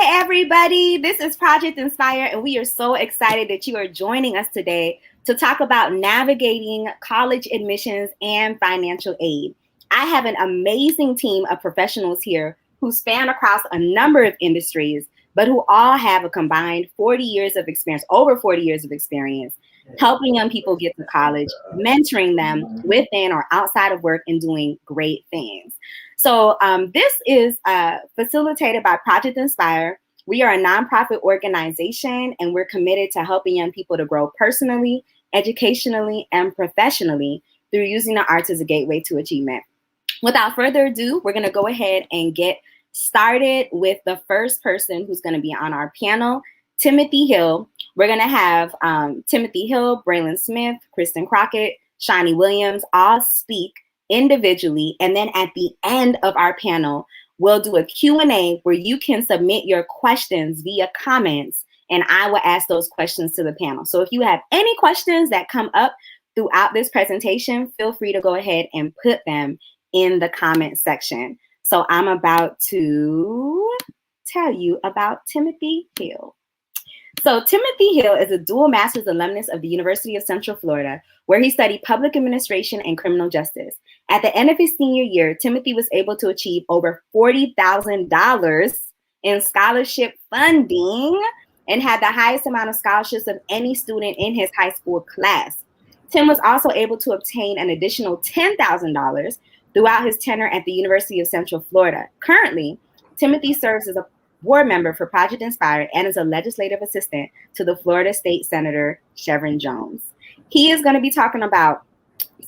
Hey, everybody, this is Project Inspire, and we are so excited that you are joining us today to talk about navigating college admissions and financial aid. I have an amazing team of professionals here who span across a number of industries, but who all have a combined 40 years of experience, over 40 years of experience, helping young people get to college, mentoring them within or outside of work, and doing great things. So this is facilitated by Project Inspire. We are a nonprofit organization, and we're committed to helping young people to grow personally, educationally, and professionally through using the arts as a gateway to achievement. Without further ado, we're going to go ahead and get started with the first person who's going to be on our panel, Timothy Hill. We're going to have Timothy Hill, Braylon Smith, Kristen Crockett, Shawnee Williams all speak individually, and then at the end of our panel, we'll do a Q&A where you can submit your questions via comments, and I will ask those questions to the panel. So if you have any questions that come up throughout this presentation, feel free to go ahead and put them in the comment section. So I'm about to tell you about Timothy Hill. So Timothy Hill is a dual master's alumnus of the University of Central Florida, where he studied public administration and criminal justice. At the end of his senior year, Timothy was able to achieve over $40,000 in scholarship funding and had the highest amount of scholarships of any student in his high school class. Tim was also able to obtain an additional $10,000 throughout his tenure at the University of Central Florida. Currently, Timothy serves as a board member for Project Inspire and is a legislative assistant to the Florida State Senator Shevrin Jones. He is going to be talking about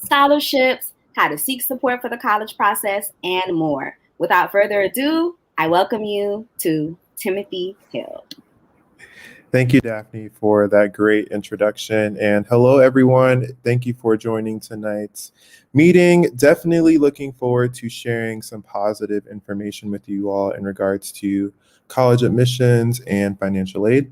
scholarships, how to seek support for the college process, and more. Without further ado, I welcome you to Timothy Hill. Thank you, Daphne, for that great introduction. And hello, everyone. Thank you for joining tonight's meeting. Definitely looking forward to sharing some positive information with you all in regards to college admissions and financial aid.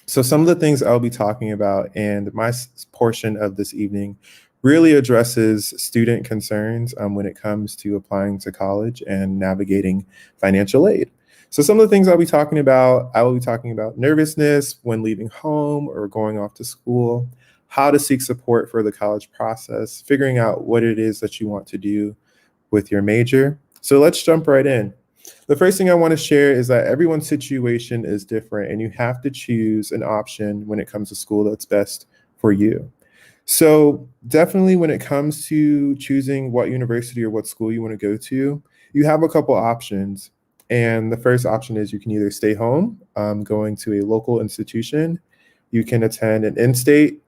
So some of the things I'll be talking about and my portion of this evening really addresses student concerns when it comes to applying to college and navigating financial aid. So some of the things I will be talking about nervousness when leaving home or going off to school, how to seek support for the college process, figuring out what it is that you want to do with your major. So let's jump right in. The first thing I want to share is that everyone's situation is different, and you have to choose an option when it comes to school that's best for you. So definitely when it comes to choosing what university or what school you want to go to, you have a couple options. And the first option is you can either stay home, going to a local institution. You can attend an in-state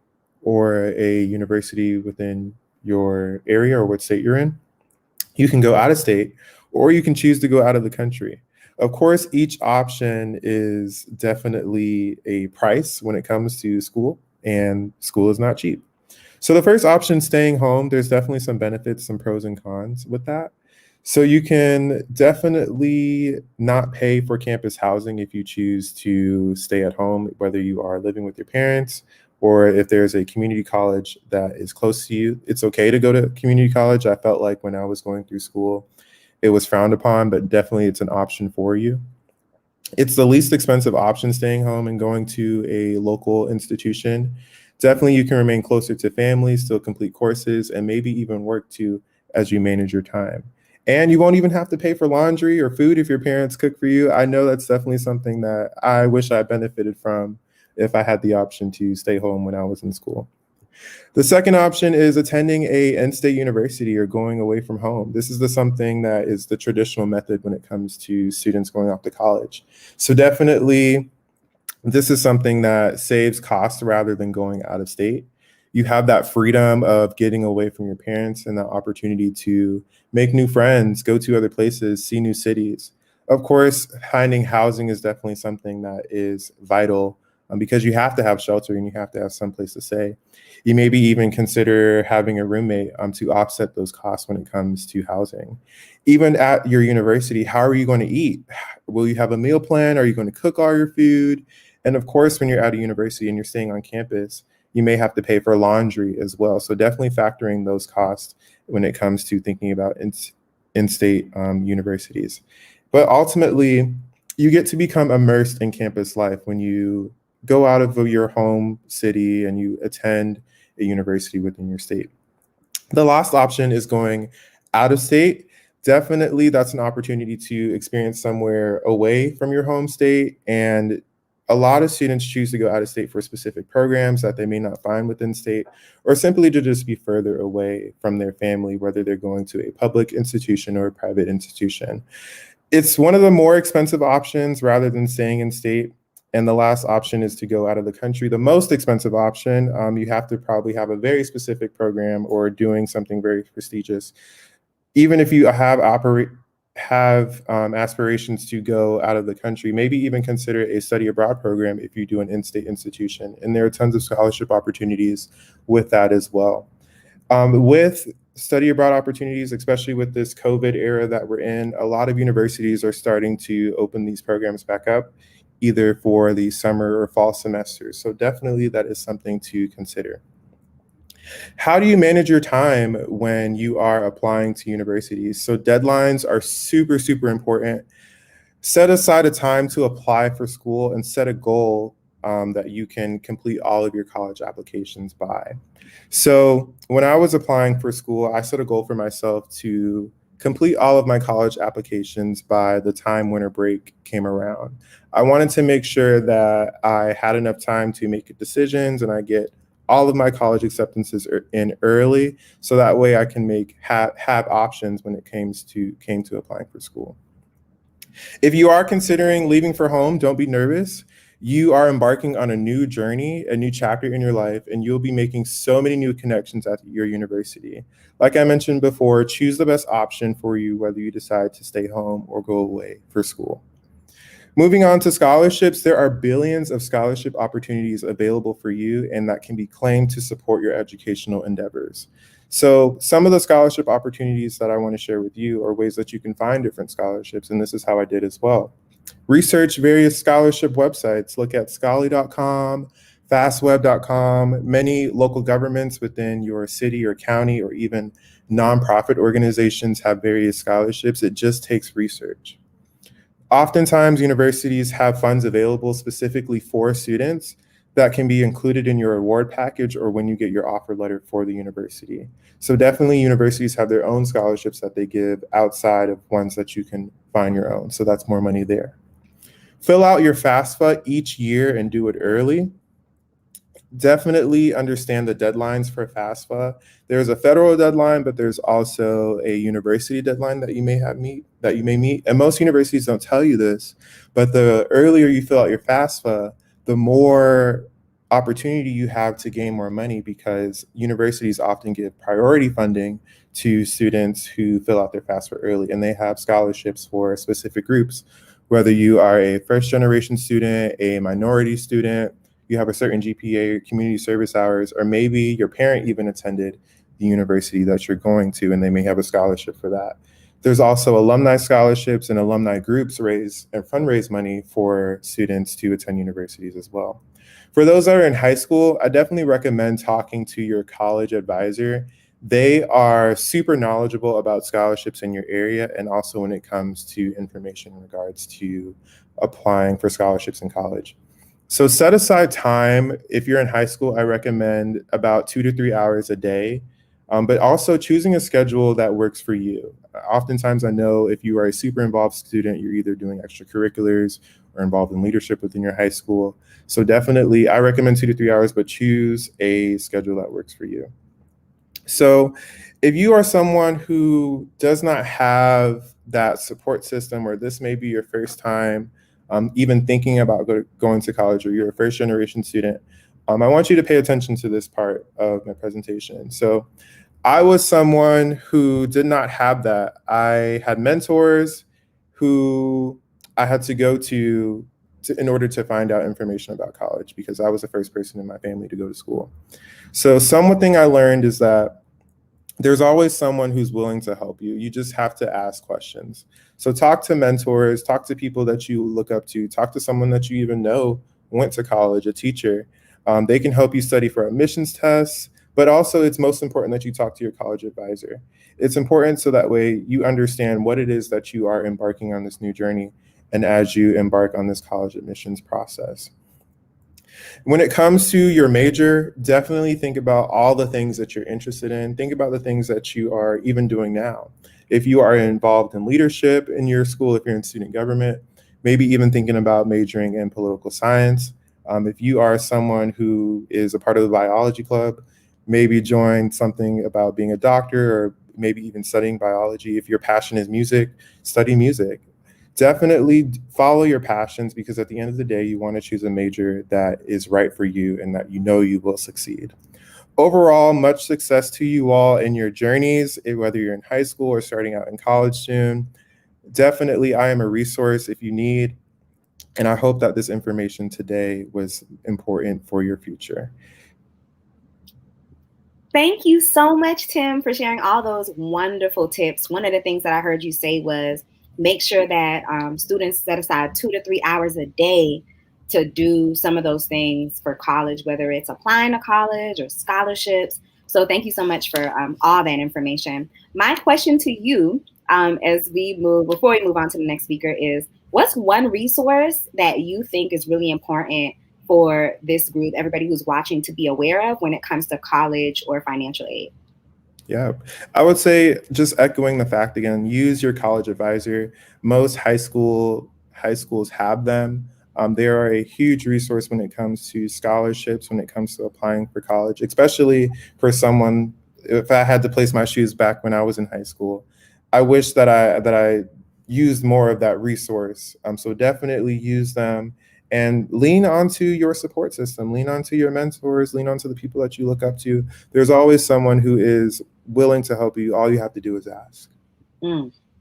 or a university within your area or what state you're in. You can go out of state, or you can choose to go out of the country. Of course, each option is definitely a price when it comes to school, and school is not cheap. So the first option, staying home, there's definitely some benefits, some pros and cons with that. So you can definitely not pay for campus housing if you choose to stay at home, whether you are living with your parents or if there's a community college that is close to you. It's okay to go to community college. I felt like when I was going through school, it was frowned upon, but definitely it's an option for you. It's the least expensive option, staying home and going to a local institution. Definitely you can remain closer to family, still complete courses, and maybe even work too as you manage your time. And you won't even have to pay for laundry or food if your parents cook for you. I know that's definitely something that I wish I benefited from if I had the option to stay home when I was in school. The second option is attending a in-state university or going away from home. This is something that is the traditional method when it comes to students going off to college. So definitely, this is something that saves costs rather than going out of state. You have that freedom of getting away from your parents and that opportunity to make new friends, go to other places, see new cities. Of course, finding housing is definitely something that is vital because you have to have shelter and you have to have some place to stay. You maybe even consider having a roommate to offset those costs when it comes to housing. Even at your university, how are you going to eat? Will you have a meal plan? Are you going to cook all your food? And of course, when you're at a university and you're staying on campus, you may have to pay for laundry as well. So definitely factoring those costs when it comes to thinking about in-state universities. But ultimately, You get to become immersed in campus life when you go out of your home city and you attend a university within your state. The last option is going out of state. Definitely, that's an opportunity to experience somewhere away from your home state. And a lot of students choose to go out of state for specific programs that they may not find within state, or simply to just be further away from their family, whether they're going to a public institution or a private institution. It's one of the more expensive options rather than staying in state. And the last option is to go out of the country. The most expensive option, you have to probably have a very specific program or doing something very prestigious. Even if you have aspirations to go out of the country, maybe even consider a study abroad program if you do an in-state institution. And there are tons of scholarship opportunities with that as well. With study abroad opportunities, especially with this COVID era that we're in, a lot of universities are starting to open these programs back up, either for the summer or fall semesters. So definitely that is something to consider. How do you manage your time when you are applying to universities? So deadlines are super, super important. Set aside a time to apply for school and set a goal that you can complete all of your college applications by. So when I was applying for school, I set a goal for myself to complete all of my college applications by the time winter break came around. I wanted to make sure that I had enough time to make decisions and I get all of my college acceptances in early, so that way I can have options when it came to applying for school. If you are considering leaving for home, don't be nervous. You are embarking on a new journey, a new chapter in your life, and you'll be making so many new connections at your university. Like I mentioned before, choose the best option for you, whether you decide to stay home or go away for school. Moving on to scholarships, there are billions of scholarship opportunities available for you and that can be claimed to support your educational endeavors. So some of the scholarship opportunities that I want to share with you are ways that you can find different scholarships, and this is how I did as well. Research various scholarship websites. Look at Scholly.com, fastweb.com. Many local governments within your city or county or even nonprofit organizations have various scholarships. It just takes research. Oftentimes, universities have funds available specifically for students that can be included in your award package or when you get your offer letter for the university. So definitely universities have their own scholarships that they give outside of ones that you can find your own. So that's more money there. Fill out your FAFSA each year and do it early. Definitely understand the deadlines for FAFSA. There's a federal deadline, but there's also a university deadline that you may meet. And most universities don't tell you this, but the earlier you fill out your FAFSA, the more opportunity you have to gain more money, because universities often give priority funding to students who fill out their FAFSA early, and they have scholarships for specific groups. Whether you are a first generation student, a minority student, you have a certain GPA, community service hours, or maybe your parent even attended the university that you're going to, and they may have a scholarship for that. There's also alumni scholarships, and alumni groups raise and fundraise money for students to attend universities as well. For those that are in high school, I definitely recommend talking to your college advisor. They are super knowledgeable about scholarships in your area, and also when it comes to information in regards to applying for scholarships in college. So set aside time. If you're in high school, I recommend about 2 to 3 hours a day, but also choosing a schedule that works for you. Oftentimes, I know if you are a super involved student, you're either doing extracurriculars or involved in leadership within your high school. So definitely, I recommend 2 to 3 hours, but choose a schedule that works for you. So if you are someone who does not have that support system, or this may be your first time even thinking about going to college, or you're a first generation student, I want you to pay attention to this part of my presentation. So I was someone who did not have that. I had mentors who I had to go to in order to find out information about college, because I was the first person in my family to go to school. So something I learned is that there's always someone who's willing to help you. You just have to ask questions. So talk to mentors, talk to people that you look up to, talk to someone that you even know went to college, a teacher. They can help you study for admissions tests, but also it's most important that you talk to your college advisor. It's important so that way you understand what it is that you are embarking on this new journey. and as you embark on this college admissions process. When it comes to your major, definitely think about all the things that you're interested in. Think about the things that you are even doing now. If you are involved in leadership in your school, if you're in student government, maybe even thinking about majoring in political science. If you are someone who is a part of the biology club, maybe join something about being a doctor or maybe even studying biology. If your passion is music, study music. Definitely follow your passions, because at the end of the day, you want to choose a major that is right for you and that you know you will succeed. Overall, much success to you all in your journeys, whether you're in high school or starting out in college soon. Definitely, I am a resource if you need, and I hope that this information today was important for your future. Thank you so much, Tim, for sharing all those wonderful tips. One of the things that I heard you say was make sure that students set aside 2 to 3 hours a day to do some of those things for college, whether it's applying to college or scholarships. So thank you so much for all that information. My question to you, before we move on to the next speaker, is what's one resource that you think is really important for this group, everybody who's watching, to be aware of when it comes to college or financial aid? Yeah, I would say, just echoing the fact again, use your college advisor. Most high schools have them. They are a huge resource when it comes to scholarships, when it comes to applying for college, especially for someone. If I had to place my shoes back when I was in high school, I wish that I used more of that resource. So definitely use them and lean onto your support system, lean onto your mentors, lean onto the people that you look up to. There's always someone who is willing to help you. All you have to do is ask.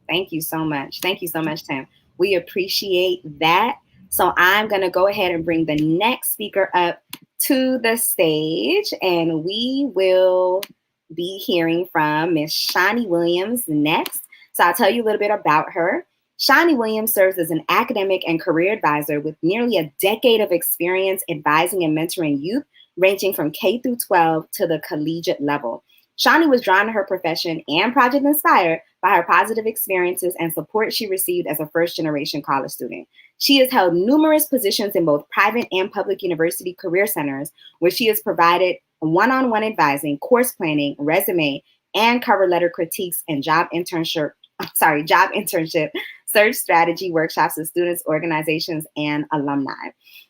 Thank you so much. Thank you so much, Tim. We appreciate that. So I'm going to go ahead and bring the next speaker up to the stage, and we will be hearing from Ms. Shawnee Williams next. So I'll tell you a little bit about her. Shawnee Williams serves as an academic and career advisor with nearly a decade of experience advising and mentoring youth, ranging from K through 12 to the collegiate level. Shawnee was drawn to her profession and Project Inspire by her positive experiences and support she received as a first-generation college student. She has held numerous positions in both private and public university career centers, where she has provided one-on-one advising, course planning, resume, and cover letter critiques and job internship search strategy workshops with students, organizations, and alumni.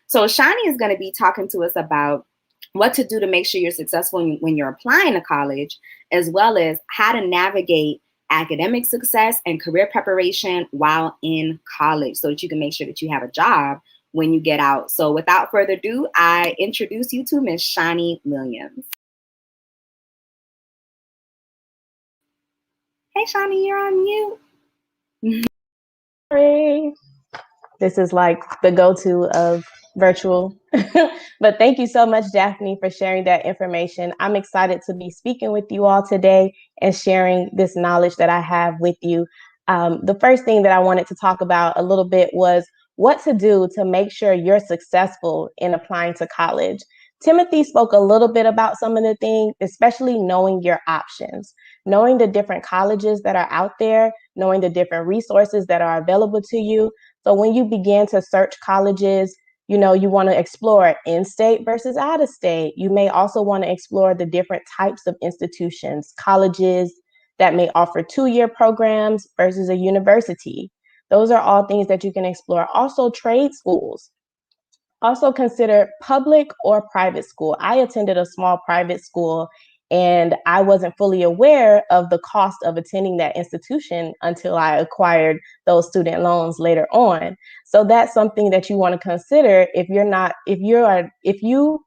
So Shawnee is going to be talking to us about what to do to make sure you're successful when you're applying to college, as well as how to navigate academic success and career preparation while in college so that you can make sure that you have a job when you get out. So without further ado, I introduce you to Ms. Shawnee Williams. Hey, Shawnee, you're on mute. Sorry. This is like the go-to of virtual. But thank you so much, Daphne, for sharing that information. I'm excited to be speaking with you all today and sharing this knowledge that I have with you. The first thing that I wanted to talk about a little bit was what to do to make sure you're successful in applying to college. Timothy spoke a little bit about some of the things, especially knowing your options, knowing the different colleges that are out there, knowing the different resources that are available to you. So when you begin to search colleges, you want to explore in-state versus out-of-state. You may also want to explore the different types of institutions, colleges that may offer 2-year programs versus a university. Those are all things that you can explore. Also, trade schools. Also consider public or private school. I attended a small private school, and I wasn't fully aware of the cost of attending that institution until I acquired those student loans later on. So that's something that you want to consider if you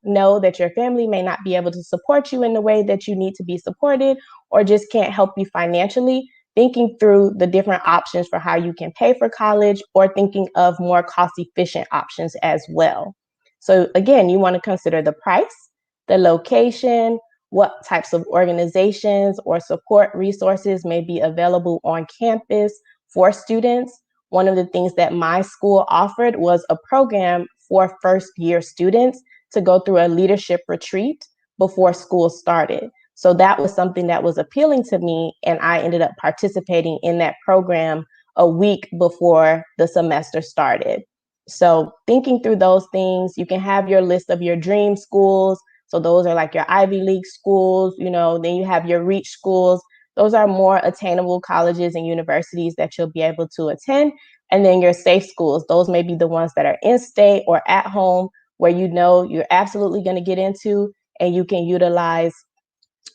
know that your family may not be able to support you in the way that you need to be supported, or just can't help you financially. Thinking through the different options for how you can pay for college, or thinking of more cost-efficient options as well. So again, you want to consider the price, the location, what types of organizations or support resources may be available on campus for students. One of the things that my school offered was a program for first-year students to go through a leadership retreat before school started. So that was something that was appealing to me, and I ended up participating in that program a week before the semester started. So thinking through those things, you can have your list of your dream schools. So those are like your Ivy League schools, then you have your reach schools. Those are more attainable colleges and universities that you'll be able to attend. And then your safe schools, those may be the ones that are in state or at home, where you're absolutely going to get into, and you can utilize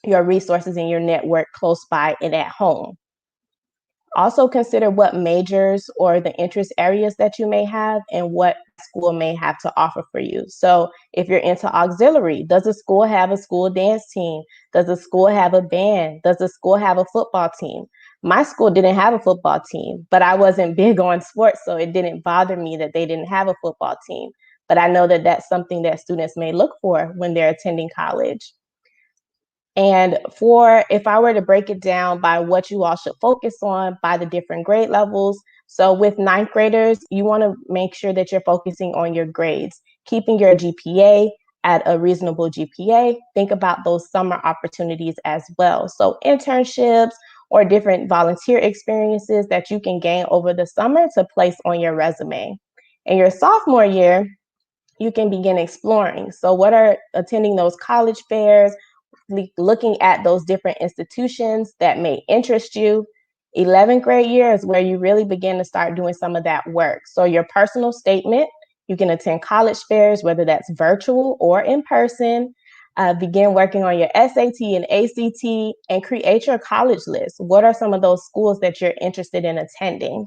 your resources and your network close by and at home. Also consider what majors or the interest areas that you may have and what school may have to offer for you. So if you're into auxiliary, does the school have a school dance team? Does the school have a band? Does the school have a football team? My school didn't have a football team, but I wasn't big on sports, so it didn't bother me that they didn't have a football team. But I know that that's something that students may look for when they're attending college. And if I were to break it down by what you all should focus on by the different grade levels. So with ninth graders, you want to make sure that you're focusing on your grades, keeping your GPA at a reasonable GPA. Think about those summer opportunities as well. So internships or different volunteer experiences that you can gain over the summer to place on your resume. In your sophomore year, you can begin exploring. So what are attending those college fairs, looking at those different institutions that may interest you. 11th grade year is where you really begin to start doing some of that work. So your personal statement, you can attend college fairs, whether that's virtual or in person. Begin working on your SAT and ACT and create your college list. What are some of those schools that you're interested in attending?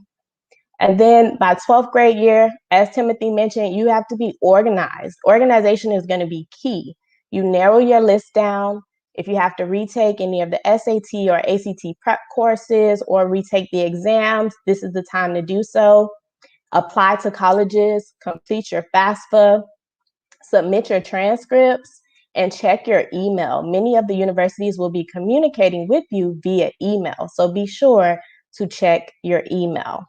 And then by 12th grade year, as Timothy mentioned, you have to be organized. Organization is going to be key. You narrow your list down. If you have to retake any of the SAT or ACT prep courses or retake the exams, this is the time to do so. Apply to colleges, complete your FAFSA, submit your transcripts, and check your email. Many of the universities will be communicating with you via email, so be sure to check your email.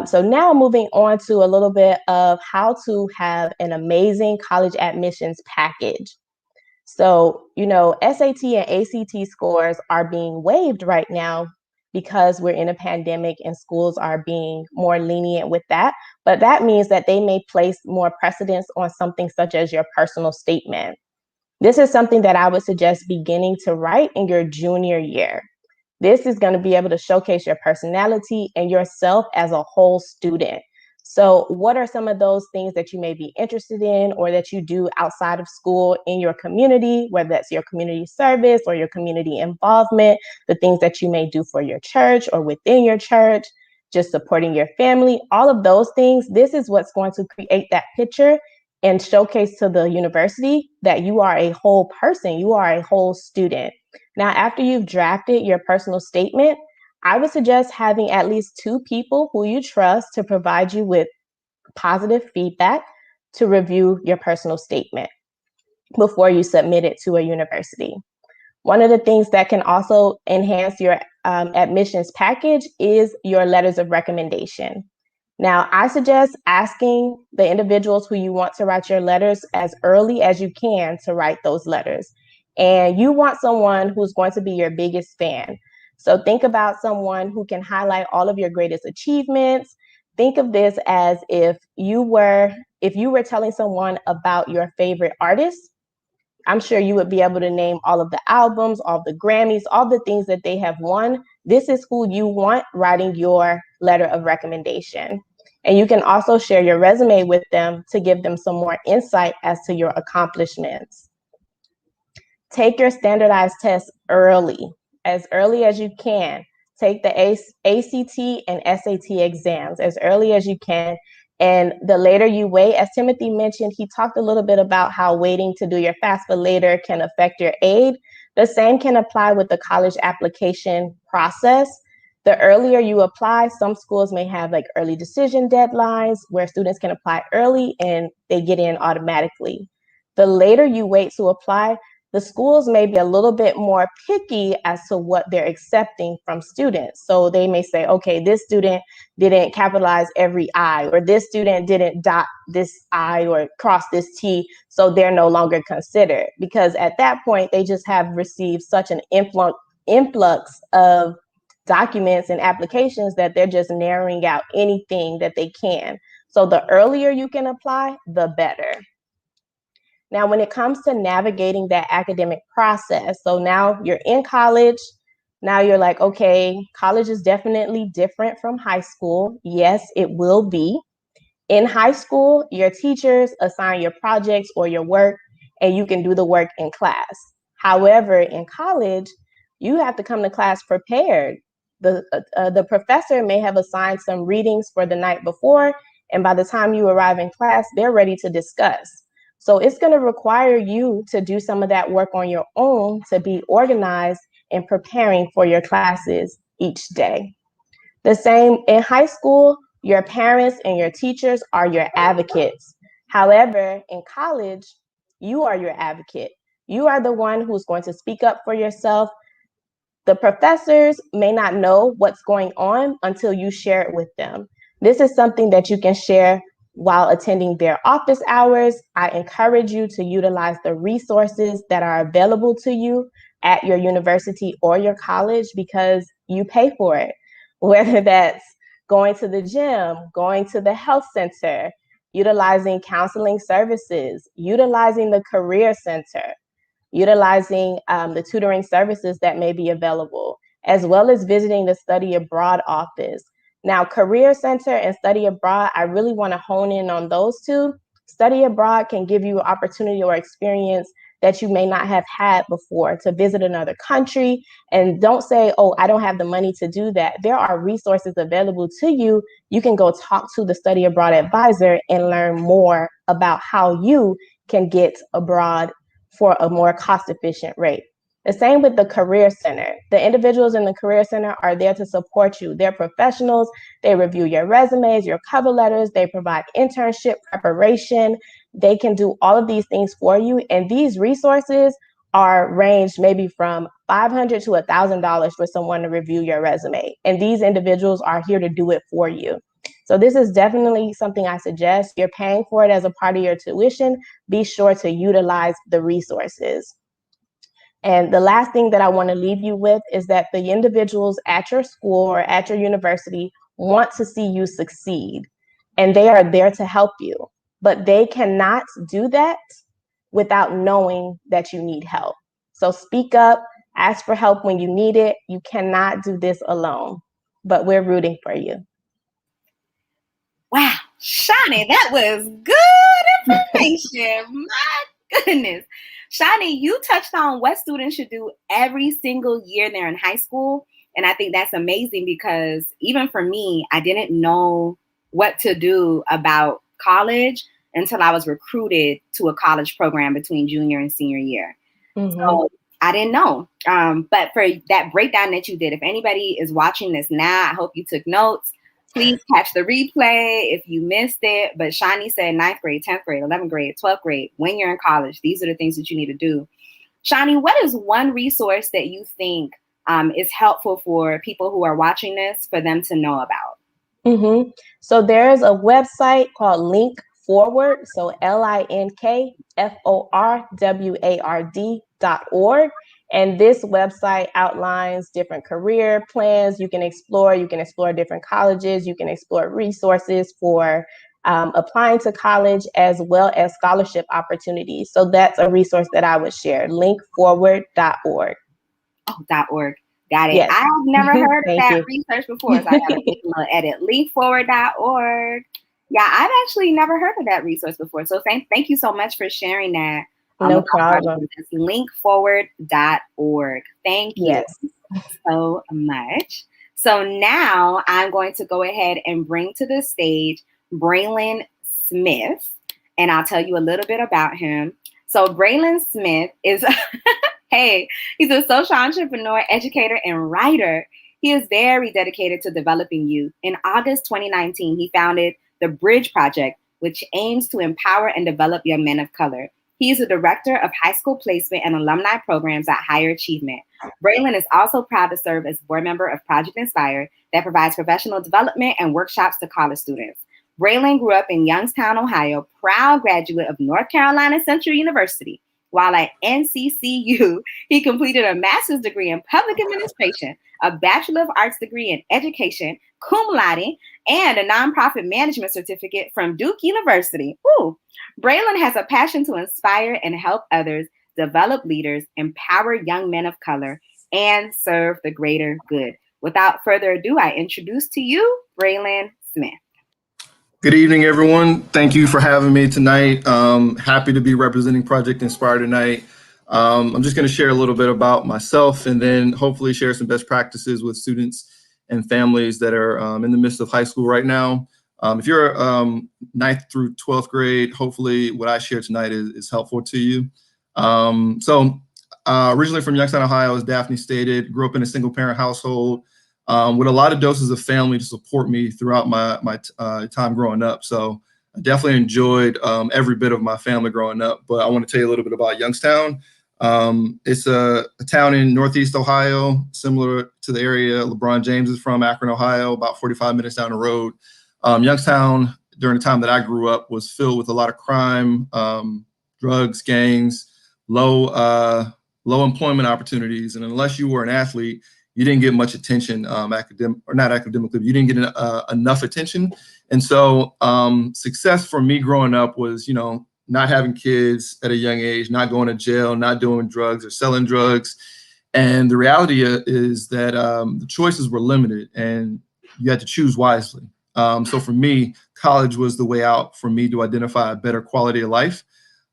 So now moving on to a little bit of how to have an amazing college admissions package. So, SAT and ACT scores are being waived right now because we're in a pandemic and schools are being more lenient with that. But that means that they may place more precedence on something such as your personal statement. This is something that I would suggest beginning to write in your junior year. This is going to be able to showcase your personality and yourself as a whole student. So what are some of those things that you may be interested in or that you do outside of school in your community, whether that's your community service or your community involvement, the things that you may do for your church or within your church, just supporting your family, all of those things. This is what's going to create that picture and showcase to the university that you are a whole person, you are a whole student. Now, after you've drafted your personal statement, I would suggest having at least 2 people who you trust to provide you with positive feedback to review your personal statement before you submit it to a university. One of the things that can also enhance your admissions package is your letters of recommendation. Now, I suggest asking the individuals who you want to write your letters as early as you can to write those letters. And you want someone who's going to be your biggest fan. So think about someone who can highlight all of your greatest achievements. Think of this as if you were telling someone about your favorite artist. I'm sure you would be able to name all of the albums, all the Grammys, all the things that they have won. This is who you want writing your letter of recommendation. And you can also share your resume with them to give them some more insight as to your accomplishments. Take your standardized tests early, as early as you can. Take the ACT and SAT exams as early as you can. And the later you wait, as Timothy mentioned, he talked a little bit about how waiting to do your FAFSA later can affect your aid. The same can apply with the college application process. The earlier you apply, some schools may have like early decision deadlines where students can apply early and they get in automatically. The later you wait to apply, the schools may be a little bit more picky as to what they're accepting from students. So they may say, okay, this student didn't capitalize every I, or this student didn't dot this I or cross this T, so they're no longer considered. Because at that point, they just have received such an influx of documents and applications that they're just narrowing out anything that they can. So the earlier you can apply, the better. Now, when it comes to navigating that academic process, so now you're in college, now you're like, okay, college is definitely different from high school. Yes, it will be. In high school, your teachers assign your projects or your work, and you can do the work in class. However, in college, you have to come to class prepared. The professor may have assigned some readings for the night before, and by the time you arrive in class, they're ready to discuss. So it's going to require you to do some of that work on your own to be organized and preparing for your classes each day. The same in high school, your parents and your teachers are your advocates. However, in college, you are your advocate. You are the one who's going to speak up for yourself. The professors may not know what's going on until you share it with them. This is something that you can share while attending their office hours. I encourage you to utilize the resources that are available to you at your university or your college because you pay for it, whether that's going to the gym, going to the health center, utilizing counseling services, utilizing the career center, utilizing the tutoring services that may be available, as well as visiting the study abroad office. Now, Career Center and Study Abroad, I really want to hone in on those two. Study abroad can give you opportunity or experience that you may not have had before to visit another country. And don't say, oh, I don't have the money to do that. There are resources available to you. You can go talk to the Study Abroad advisor and learn more about how you can get abroad for a more cost-efficient rate. The same with the Career Center. The individuals in the Career Center are there to support you. They're professionals. They review your resumes, your cover letters. They provide internship preparation. They can do all of these things for you. And these resources are ranged maybe from $500 to $1,000 for someone to review your resume. And these individuals are here to do it for you. So this is definitely something I suggest. You're paying for it as a part of your tuition. Be sure to utilize the resources. And the last thing that I want to leave you with is that the individuals at your school or at your university want to see you succeed, and they are there to help you. But they cannot do that without knowing that you need help. So speak up, ask for help when you need it. You cannot do this alone, but we're rooting for you. Wow, Shani, that was good information. My goodness. Shani, you touched on what students should do every single year they're in high school. And I think that's amazing because even for me, I didn't know what to do about college until I was recruited to a college program between junior and senior year. Mm-hmm. So I didn't know. But for that breakdown that you did, if anybody is watching this now, I hope you took notes. Please catch the replay if you missed it. But Shani said 9th grade, 10th grade, 11th grade, 12th grade, when you're in college, these are the things that you need to do. Shani, what is one resource that you think is helpful for people who are watching this for them to know about? Mm-hmm. So there's a website called Link Forward. So linkforward.org. And this website outlines different career plans you can explore. You can explore different colleges. You can explore resources for applying to college as well as scholarship opportunities. So that's a resource that I would share, linkforward.org. Oh, .org. Got it. Yes. I've never heard of that research before, so I got to take a little edit. Linkforward.org. Yeah, I've actually never heard of that resource before. So thank you so much for sharing that. No problem. It's linkforward.org. Thank you so much. So now I'm going to go ahead and bring to the stage Braylon Smith, and I'll tell you a little bit about him. So Braylon Smith is, he's a social entrepreneur, educator, and writer. He is very dedicated to developing youth. In August 2019, he founded the Bridge Project, which aims to empower and develop young men of color. He is a director of high school placement and alumni programs at Higher Achievement. Braylon is also proud to serve as board member of Project Inspire that provides professional development and workshops to college students. Braylon grew up in Youngstown, Ohio, proud graduate of North Carolina Central University, while at NCCU, he completed a master's degree in public administration, a Bachelor of Arts degree in education, cum laude, and a nonprofit management certificate from Duke University. Woo. Braylon has a passion to inspire and help others, develop leaders, empower young men of color, and serve the greater good. Without further ado, I introduce to you Braylon Smith. Good evening, everyone. Thank you for having me tonight. Happy to be representing Project Inspire tonight. I'm just going to share a little bit about myself and then hopefully share some best practices with students and families that are in the midst of high school right now. If you're 9th through 12th grade, hopefully what I share tonight is helpful to you. Originally from Youngstown, Ohio, as Daphne stated, grew up in a single parent household with a lot of doses of family to support me throughout my time growing up. So I definitely enjoyed every bit of my family growing up. But I want to tell you a little bit about Youngstown. It's a town in Northeast Ohio, similar to the area LeBron James is from, Akron, Ohio, about 45 minutes down the road. Youngstown, during the time that I grew up, was filled with a lot of crime, drugs, gangs, low employment opportunities. And unless you were an athlete, you didn't get much attention, not academically, but you didn't get enough attention. And so success for me growing up was, not having kids at a young age, not going to jail, not doing drugs or selling drugs. And the reality is that the choices were limited and you had to choose wisely. So for me, college was the way out for me to identify a better quality of life.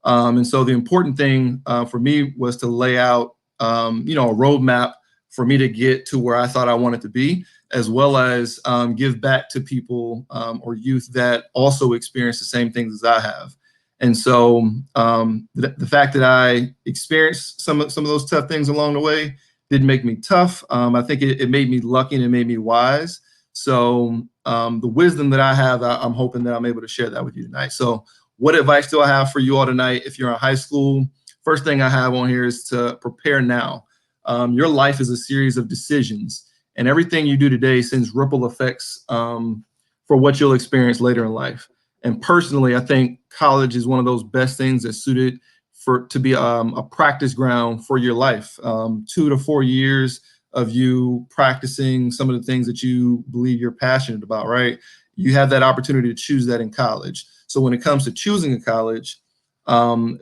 And so the important thing for me was to lay out, a roadmap for me to get to where I thought I wanted to be, as well as give back to people or youth that also experience the same things as I have. And so the fact that I experienced some of those tough things along the way didn't make me tough. I think it made me lucky and it made me wise. So the wisdom that I have, I'm hoping that I'm able to share that with you tonight. So what advice do I have for you all tonight? If you're in high school, first thing I have on here is to prepare now. Your life is a series of decisions, and everything you do today sends ripple effects for what you'll experience later in life. And personally, I think college is one of those best things that's suited to be a practice ground for your life. 2 to 4 years of you practicing some of the things that you believe you're passionate about, right? You have that opportunity to choose that in college. So when it comes to choosing a college,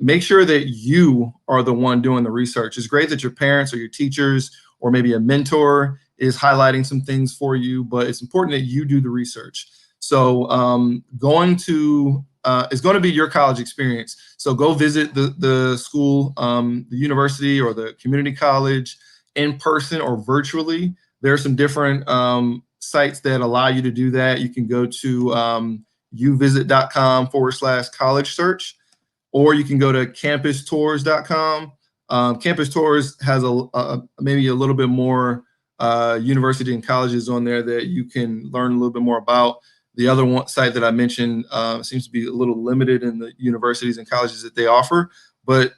make sure that you are the one doing the research. It's great that your parents or your teachers or maybe a mentor is highlighting some things for you, but it's important that you do the research. So it's going to be your college experience. So go visit the school, the university or the community college in person or virtually. There are some different sites that allow you to do that. You can go to uvisit.com/college search, or you can go to campustours.com. Campus Tours has maybe a little bit more university and colleges on there that you can learn a little bit more about. The other site that I mentioned seems to be a little limited in the universities and colleges that they offer, but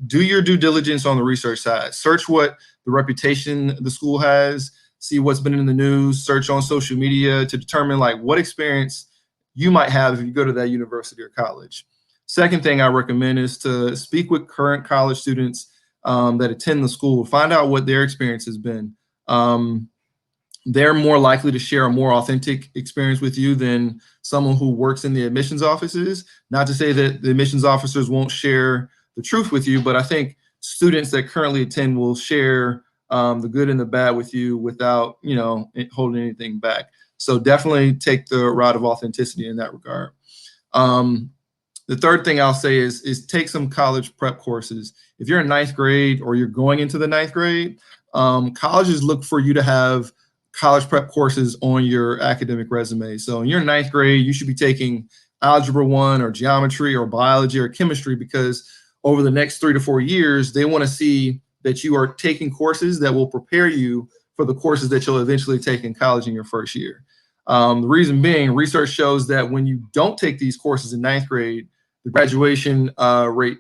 do your due diligence on the research side. Search what the reputation the school has, see what's been in the news, search on social media to determine what experience you might have if you go to that university or college. Second thing I recommend is to speak with current college students that attend the school. Find out what their experience has been. They're more likely to share a more authentic experience with you than someone who works in the admissions offices. Not to say that the admissions officers won't share the truth with you, but I think students that currently attend will share the good and the bad with you without, holding anything back. So definitely take the route of authenticity in that regard. The third thing I'll say is take some college prep courses. If you're in 9th grade or you're going into the 9th grade, colleges look for you to have college prep courses on your academic resume. So in your 9th grade, you should be taking Algebra 1 or geometry or biology or chemistry, because over the next 3 to 4 years, they want to see that you are taking courses that will prepare you for the courses that you'll eventually take in college in your first year. The reason being, research shows that when you don't take these courses in 9th grade, the graduation rate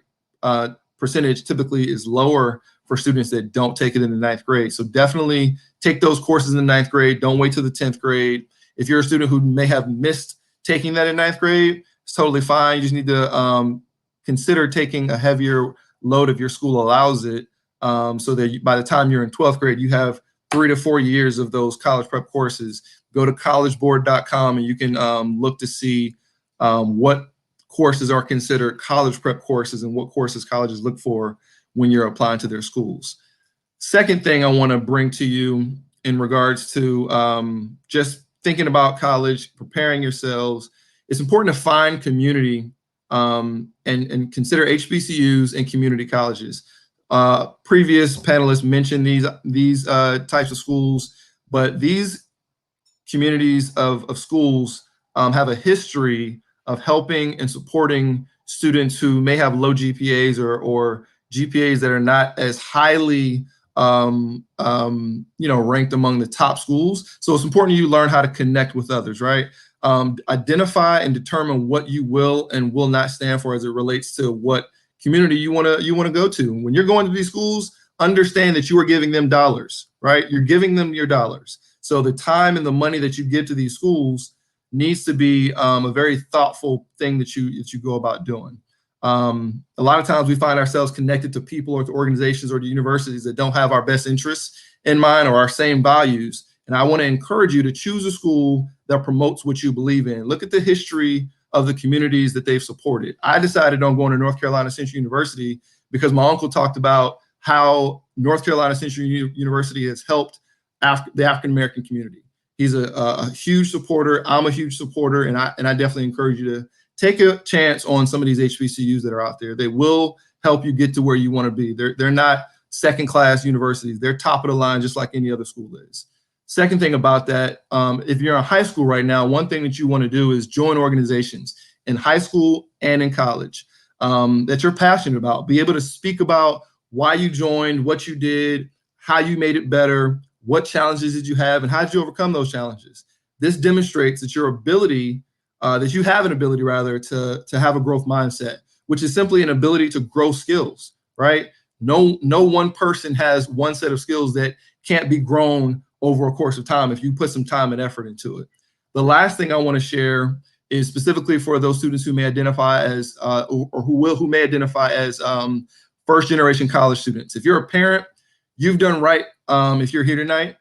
percentage typically is lower for students that don't take it in the 9th grade. So definitely take those courses in the 9th grade. Don't wait till the 10th grade. If you're a student who may have missed taking that in 9th grade, it's totally fine. You just need to consider taking a heavier load if your school allows it, so that by the time you're in 12th grade, you have 3 to 4 years of those college prep courses. Go to collegeboard.com and you can look to see what courses are considered college prep courses and what courses colleges look for when you're applying to their schools. Second thing I want to bring to you in regards to just thinking about college, preparing yourselves, it's important to find community and consider HBCUs and community colleges. Previous panelists mentioned these types of schools, but these communities of schools have a history of helping and supporting students who may have low GPAs or GPAs that are not as highly ranked among the top schools. So it's important you learn how to connect with others, right? Identify and determine what you will and will not stand for as it relates to what community you want to go to. When you're going to these schools, understand that you are giving them dollars, right? You're giving them your dollars. So the time and the money that you give to these schools needs to be a very thoughtful thing that you go about doing. A lot of times we find ourselves connected to people or to organizations or to universities that don't have our best interests in mind or our same values. And I want to encourage you to choose a school that promotes what you believe in. Look at the history of the communities that they've supported. I decided on going to North Carolina Central University because my uncle talked about how North Carolina Central University has helped the African-American community. He's a huge supporter. I'm a huge supporter, and I definitely encourage you to take a chance on some of these HBCUs that are out there. They will help you get to where you want to be. They're not second-class universities. They're top of the line, just like any other school is. Second thing about that, if you're in high school right now, one thing that you want to do is join organizations in high school and in college that you're passionate about. Be able to speak about why you joined, what you did, how you made it better, what challenges did you have, and how did you overcome those challenges. This demonstrates that your ability, that you have an ability rather to have a growth mindset, which is simply an ability to grow skills, right? No one person has one set of skills that can't be grown over a course of time if you put some time and effort into it. The last thing I want to share is specifically for those students who may identify as, who may identify as first generation college students. If you're a parent, you've done right if you're here tonight.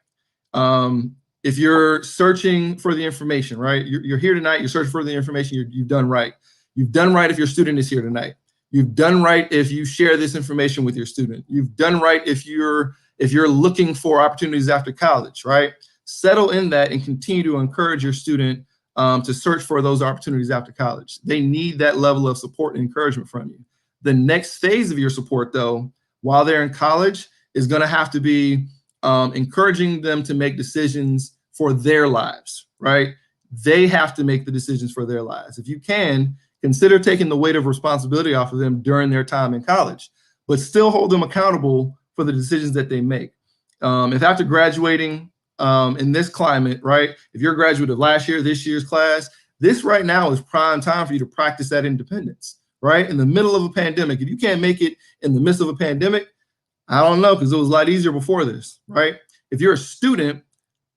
If you're searching for the information, right? You're here tonight, you're searching for the information, you've done right. You've done right if your student is here tonight. You've done right if you share this information with your student. You've done right if you're looking for opportunities after college, right? Settle in that and continue to encourage your student to search for those opportunities after college. They need that level of support and encouragement from you. The next phase of your support, though, while they're in college, is going to have to be encouraging them to make decisions for their lives, right? They have to make the decisions for their lives. If you can, consider taking the weight of responsibility off of them during their time in college, but still hold them accountable for the decisions that they make. If after graduating in this climate, right, if you're a graduate of last year, this year's class, this right now is prime time for you to practice that independence, right? In the middle of a pandemic, if you can't make it in the midst of a pandemic, I don't know, because it was a lot easier before this, right? If you're a student,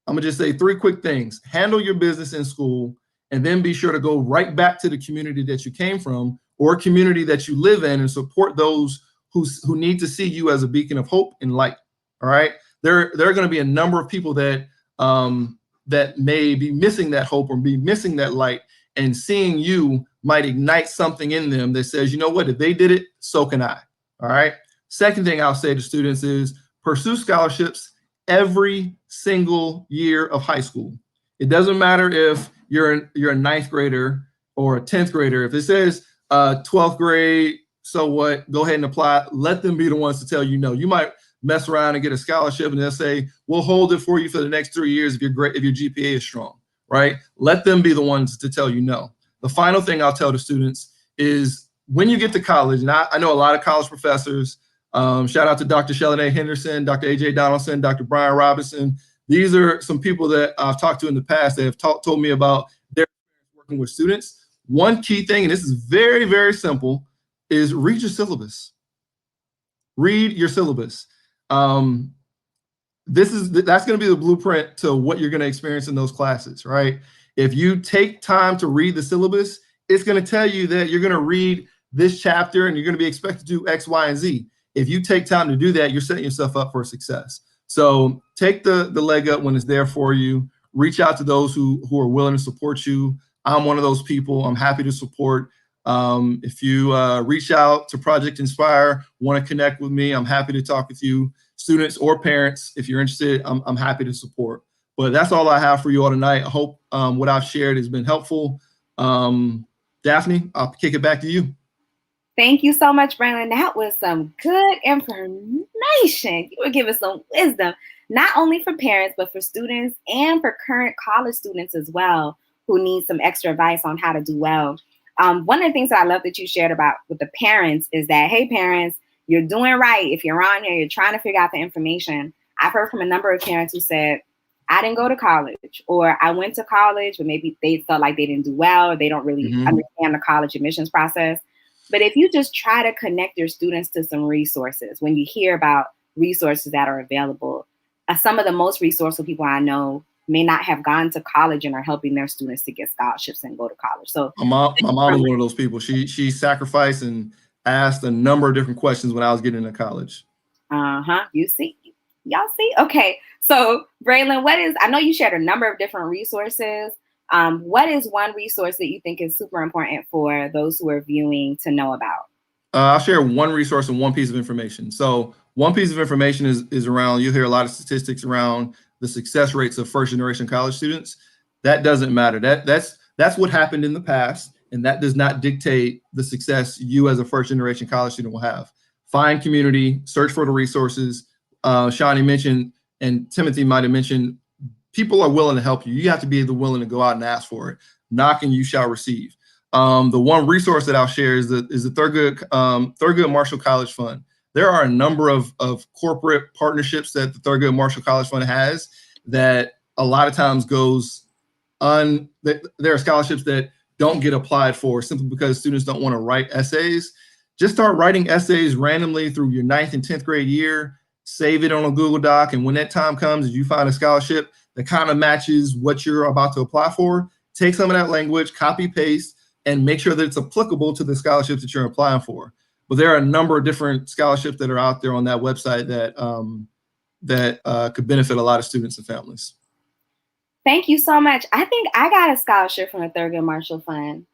I'm gonna just say 3 quick things. Handle your business in school, and then be sure to go right back to the community that you came from or community that you live in and support those who need to see you as a beacon of hope and light, all right? There are gonna be a number of people that that may be missing that hope or be missing that light, and seeing you might ignite something in them that says, you know what, if they did it, so can I, all right? Second thing I'll say to students is pursue scholarships every single year of high school. It doesn't matter if you're a 9th grader or a 10th grader. If it says 12th grade, so what, go ahead and apply. Let them be the ones to tell you no. You might mess around and get a scholarship and they'll say, we'll hold it for you for the next 3 years if your GPA is strong, right? Let them be the ones to tell you no. The final thing I'll tell the students is when you get to college, and I know a lot of college professors, shout out to Dr. Shelly Henderson, Dr. AJ Donaldson, Dr. Brian Robinson. These are some people that I've talked to in the past that have told me about their experience working with students. One key thing, and this is very, very simple, is read your syllabus. Read your syllabus. That's going to be the blueprint to what you're going to experience in those classes, right? If you take time to read the syllabus, it's going to tell you that you're going to read this chapter and you're going to be expected to do X, Y, and Z. If you take time to do that, you're setting yourself up for success. So take the leg up when it's there for you. Reach out to those who are willing to support you. I'm one of those people. I'm happy to support. If you reach out to Project Inspire, want to connect with me, I'm happy to talk with you. Students or parents, if you're interested, I'm happy to support. But that's all I have for you all tonight. I hope what I've shared has been helpful. Daphne, I'll kick it back to you. Thank you so much, Braylon. That was some good information. You were giving some wisdom, not only for parents, but for students and for current college students as well, who need some extra advice on how to do well. One of the things that I love that you shared about with the parents is that, hey, parents, you're doing right. If you're on here, you're trying to figure out the information. I've heard from a number of parents who said, I didn't go to college, or I went to college, but maybe they felt like they didn't do well, or they don't really understand the college admissions process. But if you just try to connect your students to some resources, when you hear about resources that are available, some of the most resourceful people I know may not have gone to college and are helping their students to get scholarships and go to college. So my mom is one of those people. She sacrificed and asked a number of different questions when I was getting into college. You see, y'all see? Okay. So Braylon, I know you shared a number of different resources. What is one resource that you think is super important for those who are viewing to know about? I'll share one resource and one piece of information. So one piece of information is around, you hear a lot of statistics around the success rates of first generation college students. That doesn't matter. That's what happened in the past, and that does not dictate the success you as a first generation college student will have. Find community, search for the resources. Shawnee mentioned, and Timothy might have mentioned, people are willing to help you. You have to be willing to go out and ask for it. Knock and you shall receive. The one resource that I'll share is the Thurgood Marshall College Fund. There are a number of corporate partnerships that the Thurgood Marshall College Fund has that a lot of times goes on. There are scholarships that don't get applied for simply because students don't want to write essays. Just start writing essays randomly through your 9th and 10th grade year. Save it on a Google Doc, and when that time comes, if you find a scholarship that kind of matches what you're about to apply for, take some of that language, copy paste, and make sure that it's applicable to the scholarships that you're applying for. But there are a number of different scholarships that are out there on that website that could benefit a lot of students and families. Thank you so much. I think I got a scholarship from the Thurgood Marshall Fund,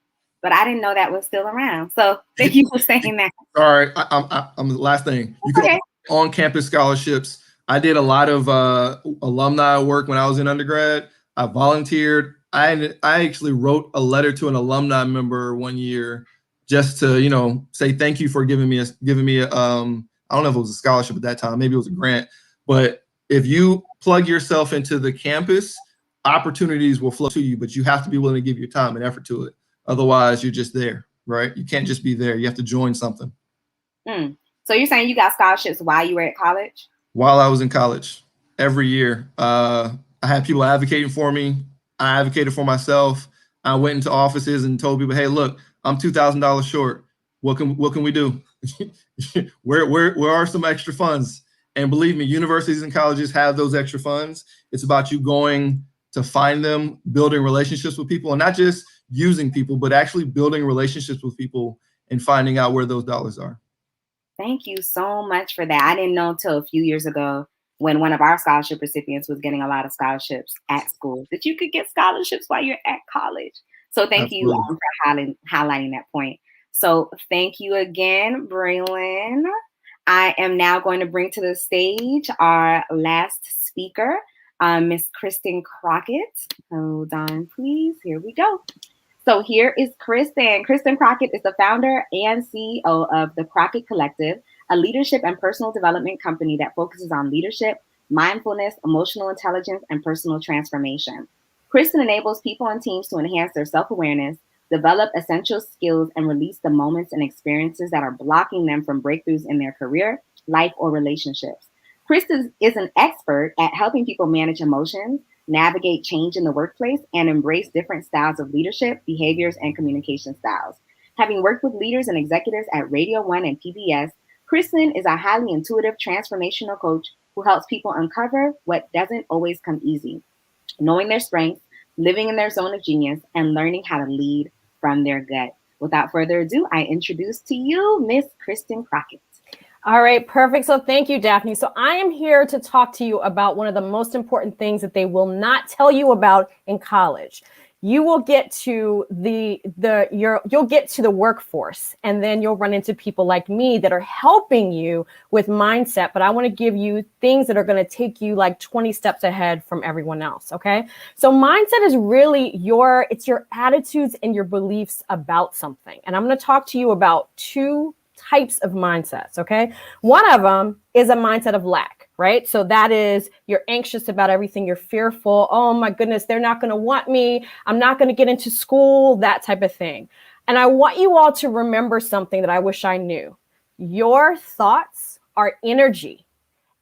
but I didn't know that was still around. So thank you for saying that. All right, I'm the last thing. You can on-campus scholarships. I did a lot of alumni work when I was in undergrad. I volunteered. I actually wrote a letter to an alumni member one year just to, say thank you for giving me a I don't know if it was a scholarship at that time, maybe it was a grant. But if you plug yourself into the campus, opportunities will flow to you, but you have to be willing to give your time and effort to it. Otherwise, you're just there, right? You can't just be there. You have to join something. So you're saying you got scholarships while you were at college? While I was in college, every year, I had people advocating for me. I advocated for myself. I went into offices and told people, "Hey, look, I'm $2,000 short. What can we do? where are some extra funds?" And believe me, universities and colleges have those extra funds. It's about you going to find them, building relationships with people, and not just using people, but actually building relationships with people and finding out where those dollars are. Thank you so much for that. I didn't know until a few years ago when one of our scholarship recipients was getting a lot of scholarships at school that you could get scholarships while you're at college. So thank you for highlighting that point. So thank you again, Braylon. I am now going to bring to the stage our last speaker, Miss Kristen Crockett. Hold on, please. Here we go. So here is Kristen. Kristen Crockett is the founder and CEO of the Crockett Collective, a leadership and personal development company that focuses on leadership, mindfulness, emotional intelligence, and personal transformation. Kristen enables people and teams to enhance their self-awareness, develop essential skills, and release the moments and experiences that are blocking them from breakthroughs in their career, life, or relationships. Kristen is an expert at helping people manage emotions, navigate change in the workplace, and embrace different styles of leadership, behaviors, and communication styles. Having worked with leaders and executives at Radio 1 and PBS, Kristen is a highly intuitive transformational coach who helps people uncover what doesn't always come easy, knowing their strengths, living in their zone of genius, and learning how to lead from their gut. without further ado, I introduce to you Miss Kristen Crockett. All right, perfect. So thank you, Daphne. So I am here to talk to you about one of the most important things that they will not tell you about in college. You will get to you'll get to the workforce, and then you'll run into people like me that are helping you with mindset. But I want to give you things that are going to take you like 20 steps ahead from everyone else. Okay. So mindset is really your attitudes and your beliefs about something. And I'm going to talk to you about two types of mindsets. Okay. One of them is a mindset of lack, right? So that is, you're anxious about everything. You're fearful. Oh my goodness, they're not going to want me. I'm not going to get into school, that type of thing. And I want you all to remember something that I wish I knew. Your thoughts are energy,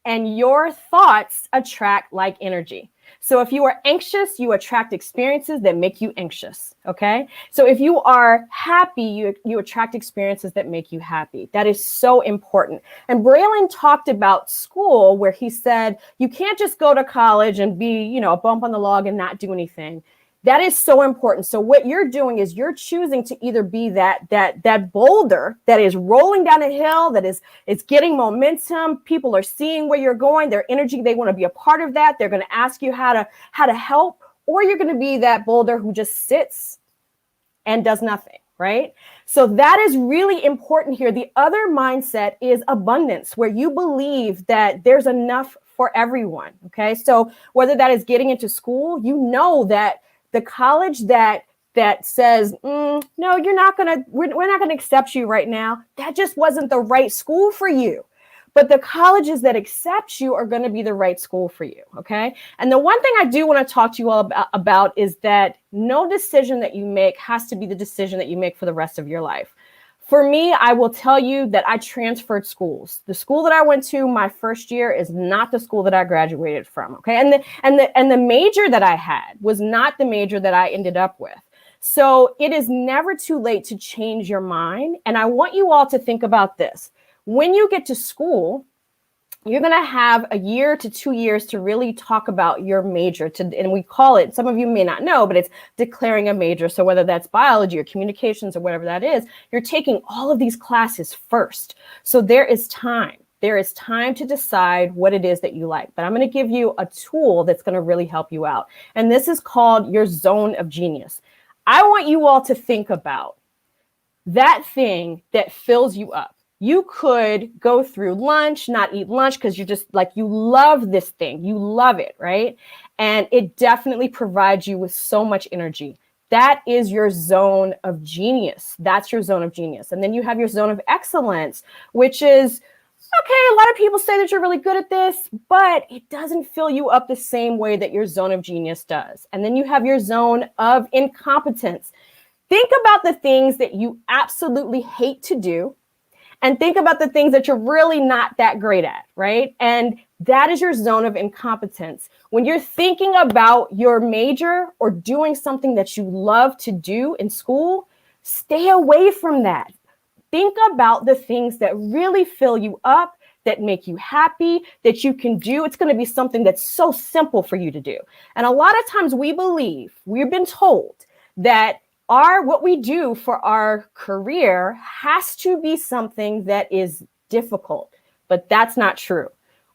and your thoughts attract like energy. So if you are anxious, you attract experiences that make you anxious, okay? So if you are happy, you attract experiences that make you happy. That is so important. And Braylon talked about school, where he said, you can't just go to college and be, a bump on the log and not do anything. That is so important. So what you're doing is you're choosing to either be that boulder that is rolling down a hill, that is getting momentum. People are seeing where you're going, their energy, they want to be a part of that. They're going to ask you how to help, or you're going to be that boulder who just sits and does nothing, right? So that is really important here. The other mindset is abundance, where you believe that there's enough for everyone, okay? So whether that is getting into school, that the college that says, no, we're not going to accept you right now, that just wasn't the right school for you. But the colleges that accept you are going to be the right school for you, okay? And the one thing I do want to talk to you all about is that no decision that you make has to be the decision that you make for the rest of your life. For me, I will tell you that I transferred schools. The school that I went to my first year is not the school that I graduated from, okay? And the major that I had was not the major that I ended up with. So it is never too late to change your mind. And I want you all to think about this. When you get to school, you're going to have a year to 2 years to really talk about your major, and we call it, some of you may not know, but it's declaring a major. So whether that's biology or communications or whatever that is, you're taking all of these classes first. So there is time. There is time to decide what it is that you like. But I'm going to give you a tool that's going to really help you out. And this is called your zone of genius. I want you all to think about that thing that fills you up. You could go through lunch, not eat lunch because you're just like, you love this thing. You love it, right? And it definitely provides you with so much energy. That is your zone of genius. That's your zone of genius. And then you have your zone of excellence, which is, okay, a lot of people say that you're really good at this, but it doesn't fill you up the same way that your zone of genius does. And then you have your zone of incompetence. Think about the things that you absolutely hate to do, and think about the things that you're really not that great at, right? And that is your zone of incompetence. When you're thinking about your major or doing something that you love to do in school, stay away from that. Think about the things that really fill you up, that make you happy, that you can do. It's going to be something that's so simple for you to do. And a lot of times we've been told that what we do for our career has to be something that is difficult, but that's not true.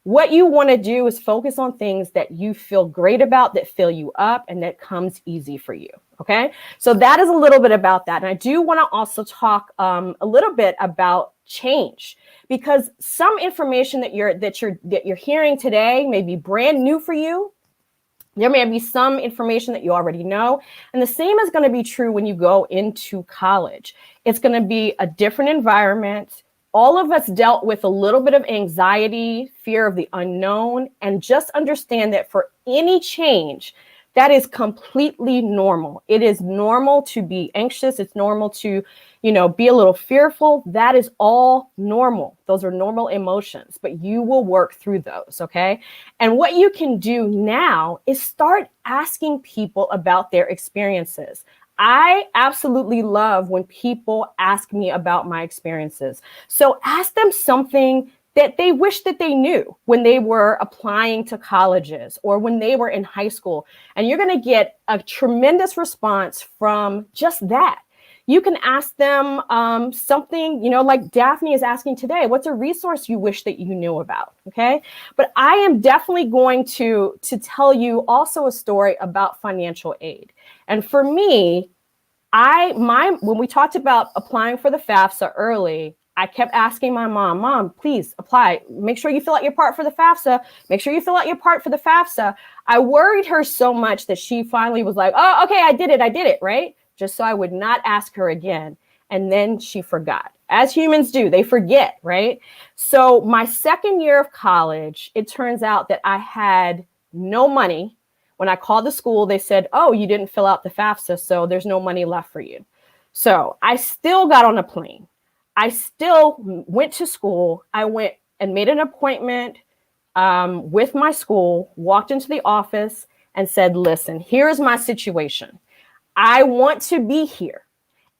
What you want to do is focus on things that you feel great about, that fill you up, and that comes easy for you. Okay, so that is a little bit about that. And I do want to also talk a little bit about change, because some information that you're hearing today may be brand new for you. There may be some information that you already know. And the same is going to be true when you go into college. It's going to be a different environment. All of us dealt with a little bit of anxiety, fear of the unknown, and just understand that for any change, that is completely normal. It is normal to be anxious. It's normal to, be a little fearful. That is all normal. Those are normal emotions, but you will work through those, okay? And what you can do now is start asking people about their experiences. I absolutely love when people ask me about my experiences. So ask them something that they wish that they knew when they were applying to colleges or when they were in high school. And you're going to get a tremendous response from just that. You can ask them something, like Daphne is asking today, what's a resource you wish that you knew about? Okay. But I am definitely going to tell you also a story about financial aid. And for me, when we talked about applying for the FAFSA early, I kept asking my mom, please apply. Make sure you fill out your part for the FAFSA. Make sure you fill out your part for the FAFSA. I worried her so much that she finally was like, oh, okay, I did it, right? Just so I would not ask her again. And then she forgot. As humans do, they forget, right? So my second year of college, it turns out that I had no money. When I called the school, they said, oh, you didn't fill out the FAFSA, so there's no money left for you. So I still got on a plane. I still went to school. I went and made an appointment with my school, walked into the office and said, listen, here's my situation. I want to be here.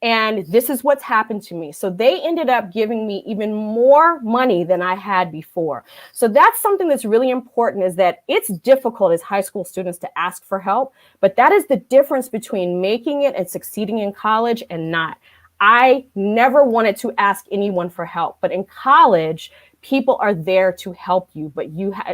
And this is what's happened to me. So they ended up giving me even more money than I had before. So that's something that's really important, is that it's difficult as high school students to ask for help, but that is the difference between making it and succeeding in college and not. I never wanted to ask anyone for help, but in college, people are there to help you. But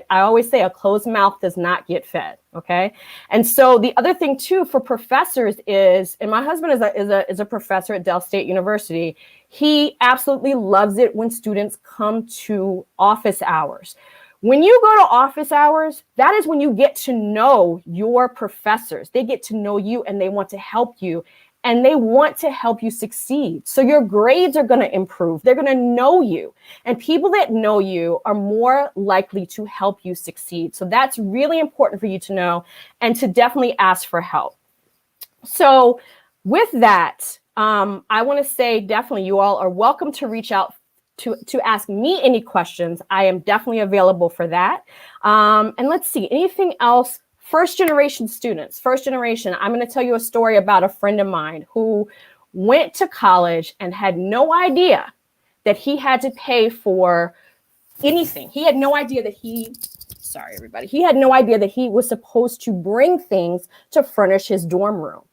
I always say a closed mouth does not get fed. Okay. And so the other thing too for professors is, and my husband is a professor at Del State University. He absolutely loves it when students come to office hours. When you go to office hours, that is when you get to know your professors. They get to know you and they want to help you. And they want to help you succeed. So your grades are going to improve. They're going to know you. And people that know you are more likely to help you succeed. So that's really important for you to know and to definitely ask for help. So with that, I want to say definitely you all are welcome to reach out to ask me any questions. I am definitely available for that. And let's see, anything else? First generation students, I'm going to tell you a story about a friend of mine who went to college and had no idea that he had to pay for anything. He had no idea that he had no idea that he was supposed to bring things to furnish his dorm room.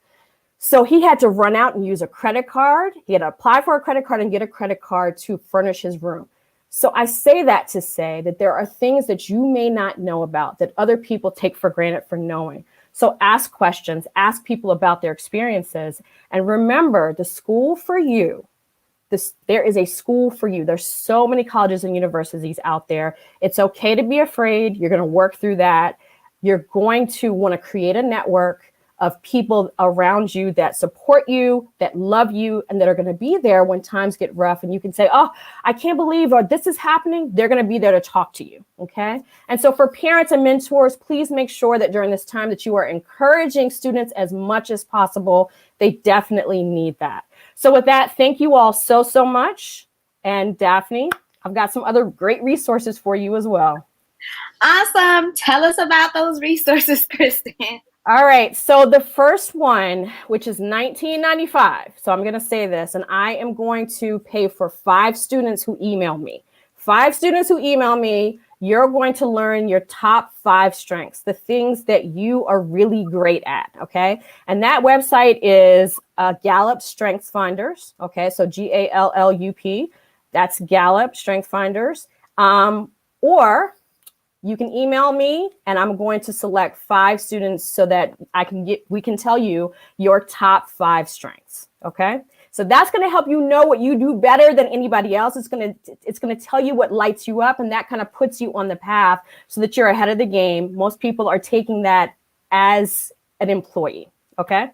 So he had to run out and use a credit card. He had to apply for a credit card and get a credit card to furnish his room. So I say that to say that there are things that you may not know about that other people take for granted for knowing. So ask questions, ask people about their experiences, and remember the school for you. There is a school for you. There's so many colleges and universities out there. It's okay to be afraid. You're going to work through that. You're going to want to create a network of people around you that support you, that love you, and that are going to be there when times get rough. And you can say, oh, I can't believe this is happening. They're going to be there to talk to you. Okay. And so for parents and mentors, please make sure that during this time that you are encouraging students as much as possible. They definitely need that. So with that, thank you all so much. And Daphne, I've got some other great resources for you as well. Awesome. Tell us about those resources, Kristen. All right, so the first one, which is $19.95. So I'm going to say this, and I am going to pay for 5 students who email me. 5 students who email me, you're going to learn your top 5 strengths, the things that you are really great at, okay? And that website is Gallup Strengths Finders, okay? So GALLUP, that's Gallup Strengths Finders. Or you can email me and I'm going to select 5 students so that we can tell you your top 5 strengths. Okay. So that's going to help you know what you do better than anybody else. It's going to tell you what lights you up, and that kind of puts you on the path so that you're ahead of the game. Most people are taking that as an employee. Okay.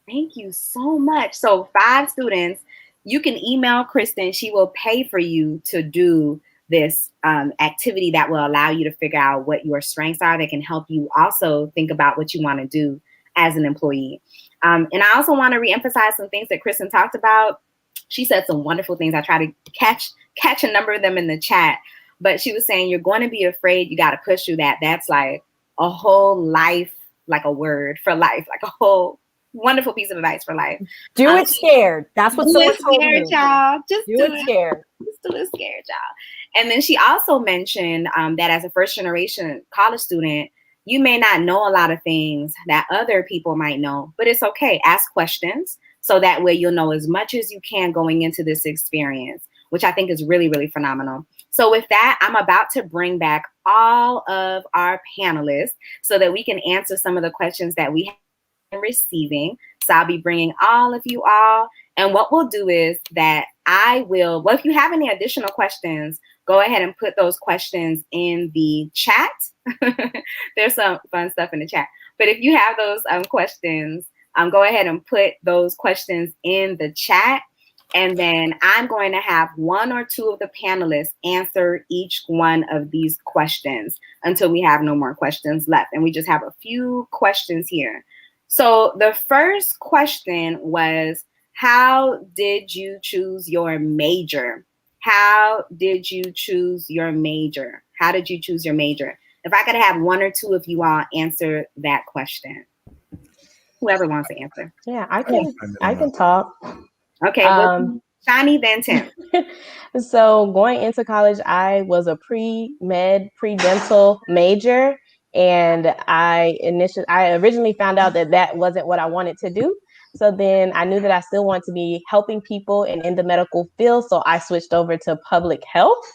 Thank you so much. So 5 students, you can email Kristen. She will pay for you to do this activity that will allow you to figure out what your strengths are that can help you also think about what you want to do as an employee. And I also want to reemphasize some things that Kristen talked about. She said some wonderful things. I try to catch a number of them in the chat, but she was saying you're going to be afraid. You got to push through that. That's like a whole life, like a word for life, like a whole wonderful piece of advice for life. Do it scared. That's what someone told me. Y'all. Just do it scared. Just do it scared, y'all. And then she also mentioned that as a first generation college student, you may not know a lot of things that other people might know, but it's okay. Ask questions so that way you'll know as much as you can going into this experience, which I think is really, really phenomenal. So with that, I'm about to bring back all of our panelists so that we can answer some of the questions that we have been receiving. So I'll be bringing all of you all. And what we'll do is that well, if you have any additional questions, go ahead and put those questions in the chat. There's some fun stuff in the chat. But if you have those questions, go ahead and put those questions in the chat. And then I'm going to have one or two of the panelists answer each one of these questions until we have no more questions left. And we just have a few questions here. So the first question was, how did you choose your major? How did you choose your major? How did you choose your major? If I could have one or two of you all answer that question. Whoever wants to answer. Yeah, I can talk. Okay, Shani, then Tim. So going into college, I was a pre-med, pre-dental major. And I originally found out that wasn't what I wanted to do. So then I knew that I still want to be helping people and in the medical field. So I switched over to public health.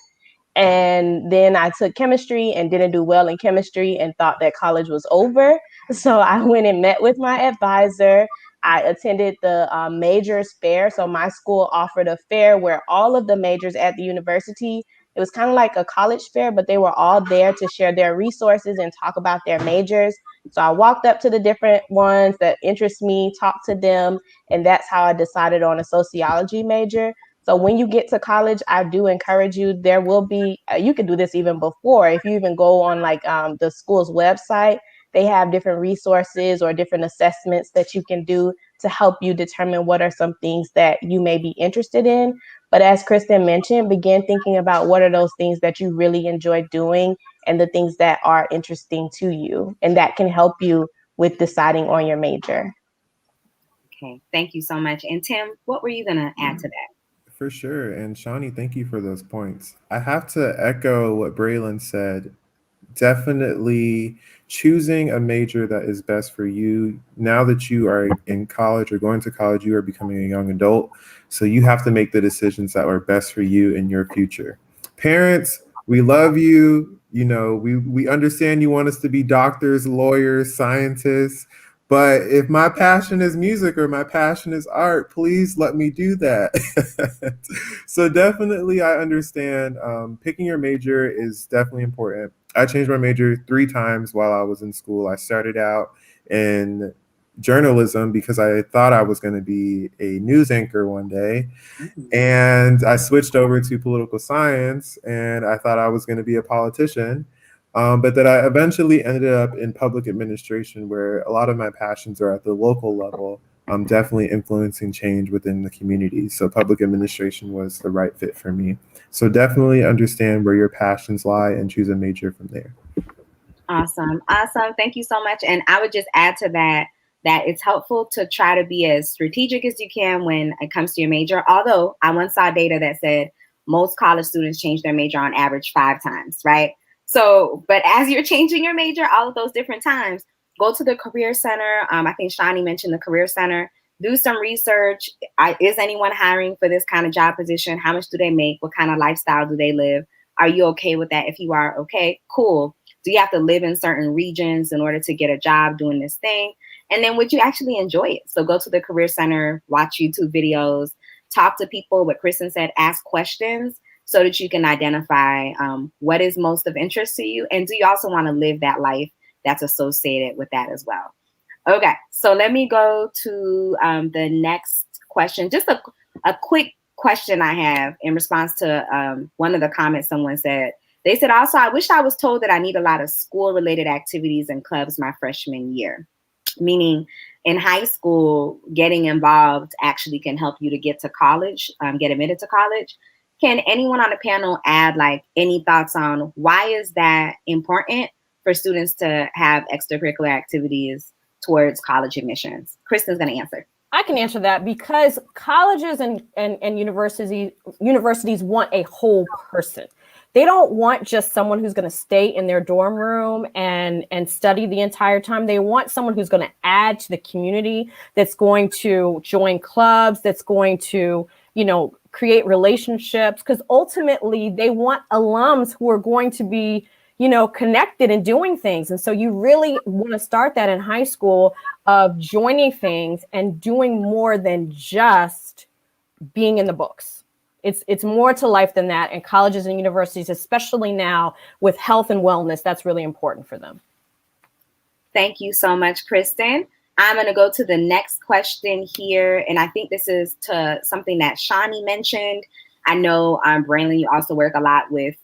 And then I took chemistry and didn't do well in chemistry and thought that college was over. So I went and met with my advisor. I attended the majors fair. So my school offered a fair where all of the majors at the university, it was kind of like a college fair, but they were all there to share their resources and talk about their majors. So I walked up to the different ones that interest me, talked to them, and that's how I decided on a sociology major. So when you get to college, I do encourage you, there will be, you can do this even before, if you even go on like the school's website, they have different resources or different assessments that you can do to help you determine what are some things that you may be interested in. But as Kristen mentioned, begin thinking about what are those things that you really enjoy doing and the things that are interesting to you. And that can help you with deciding on your major. Okay, thank you so much. And Tim, what were you going to add to that? For sure. And Shani, thank you for those points. I have to echo what Braylon said. Definitely choosing a major that is best for you. Now that you are in college or going to college, you are becoming a young adult. So you have to make the decisions that are best for you in your future. Parents, we love you. You know, we understand you want us to be doctors, lawyers, scientists. But if my passion is music or my passion is art, please let me do that. So definitely, I understand picking your major is definitely important. I changed my major 3 times while I was in school. I started out in journalism because I thought I was going to be a news anchor one day. And I switched over to political science and I thought I was going to be a politician. But that I eventually ended up in public administration, where a lot of my passions are at the local level, definitely influencing change within the community. So public administration was the right fit for me. So definitely understand where your passions lie and choose a major from there. Awesome. Thank you so much. And I would just add to that it's helpful to try to be as strategic as you can when it comes to your major. Although I once saw data that said most college students change their major on average 5 times, right? So, but as you're changing your major, all of those different times, go to the Career Center. I think Shani mentioned the Career Center. Do some research. Is anyone hiring for this kind of job position? How much do they make? What kind of lifestyle do they live? Are you okay with that? If you are, okay, cool. Do you have to live in certain regions in order to get a job doing this thing? And then would you actually enjoy it? So go to the Career Center, watch YouTube videos, talk to people, what Kristen said, ask questions, so that you can identify what is most of interest to you. And do you also want to live that life that's associated with that as well? Okay, so let me go to the next question. Just a quick question I have in response to one of the comments someone said. They said, also, I wish I was told that I need a lot of school-related activities and clubs my freshman year. Meaning in high school, getting involved actually can help you to get to college, get admitted to college. Can anyone on the panel add like any thoughts on why is that important for students to have extracurricular activities towards college admissions? Kristen's going to answer. I can answer that because colleges and universities want a whole person. They don't want just someone who's going to stay in their dorm room and study the entire time. They want someone who's going to add to the community, that's going to join clubs, that's going to, create relationships, because ultimately they want alums who are going to be, connected and doing things. And so you really want to start that in high school, of joining things and doing more than just being in the books. It's more to life than that. And colleges and universities, especially now with health and wellness, that's really important for them. Thank you so much, Kristen. I'm going to go to the next question here. And I think this is to something that Shani mentioned. I know, Braylon, you also work a lot with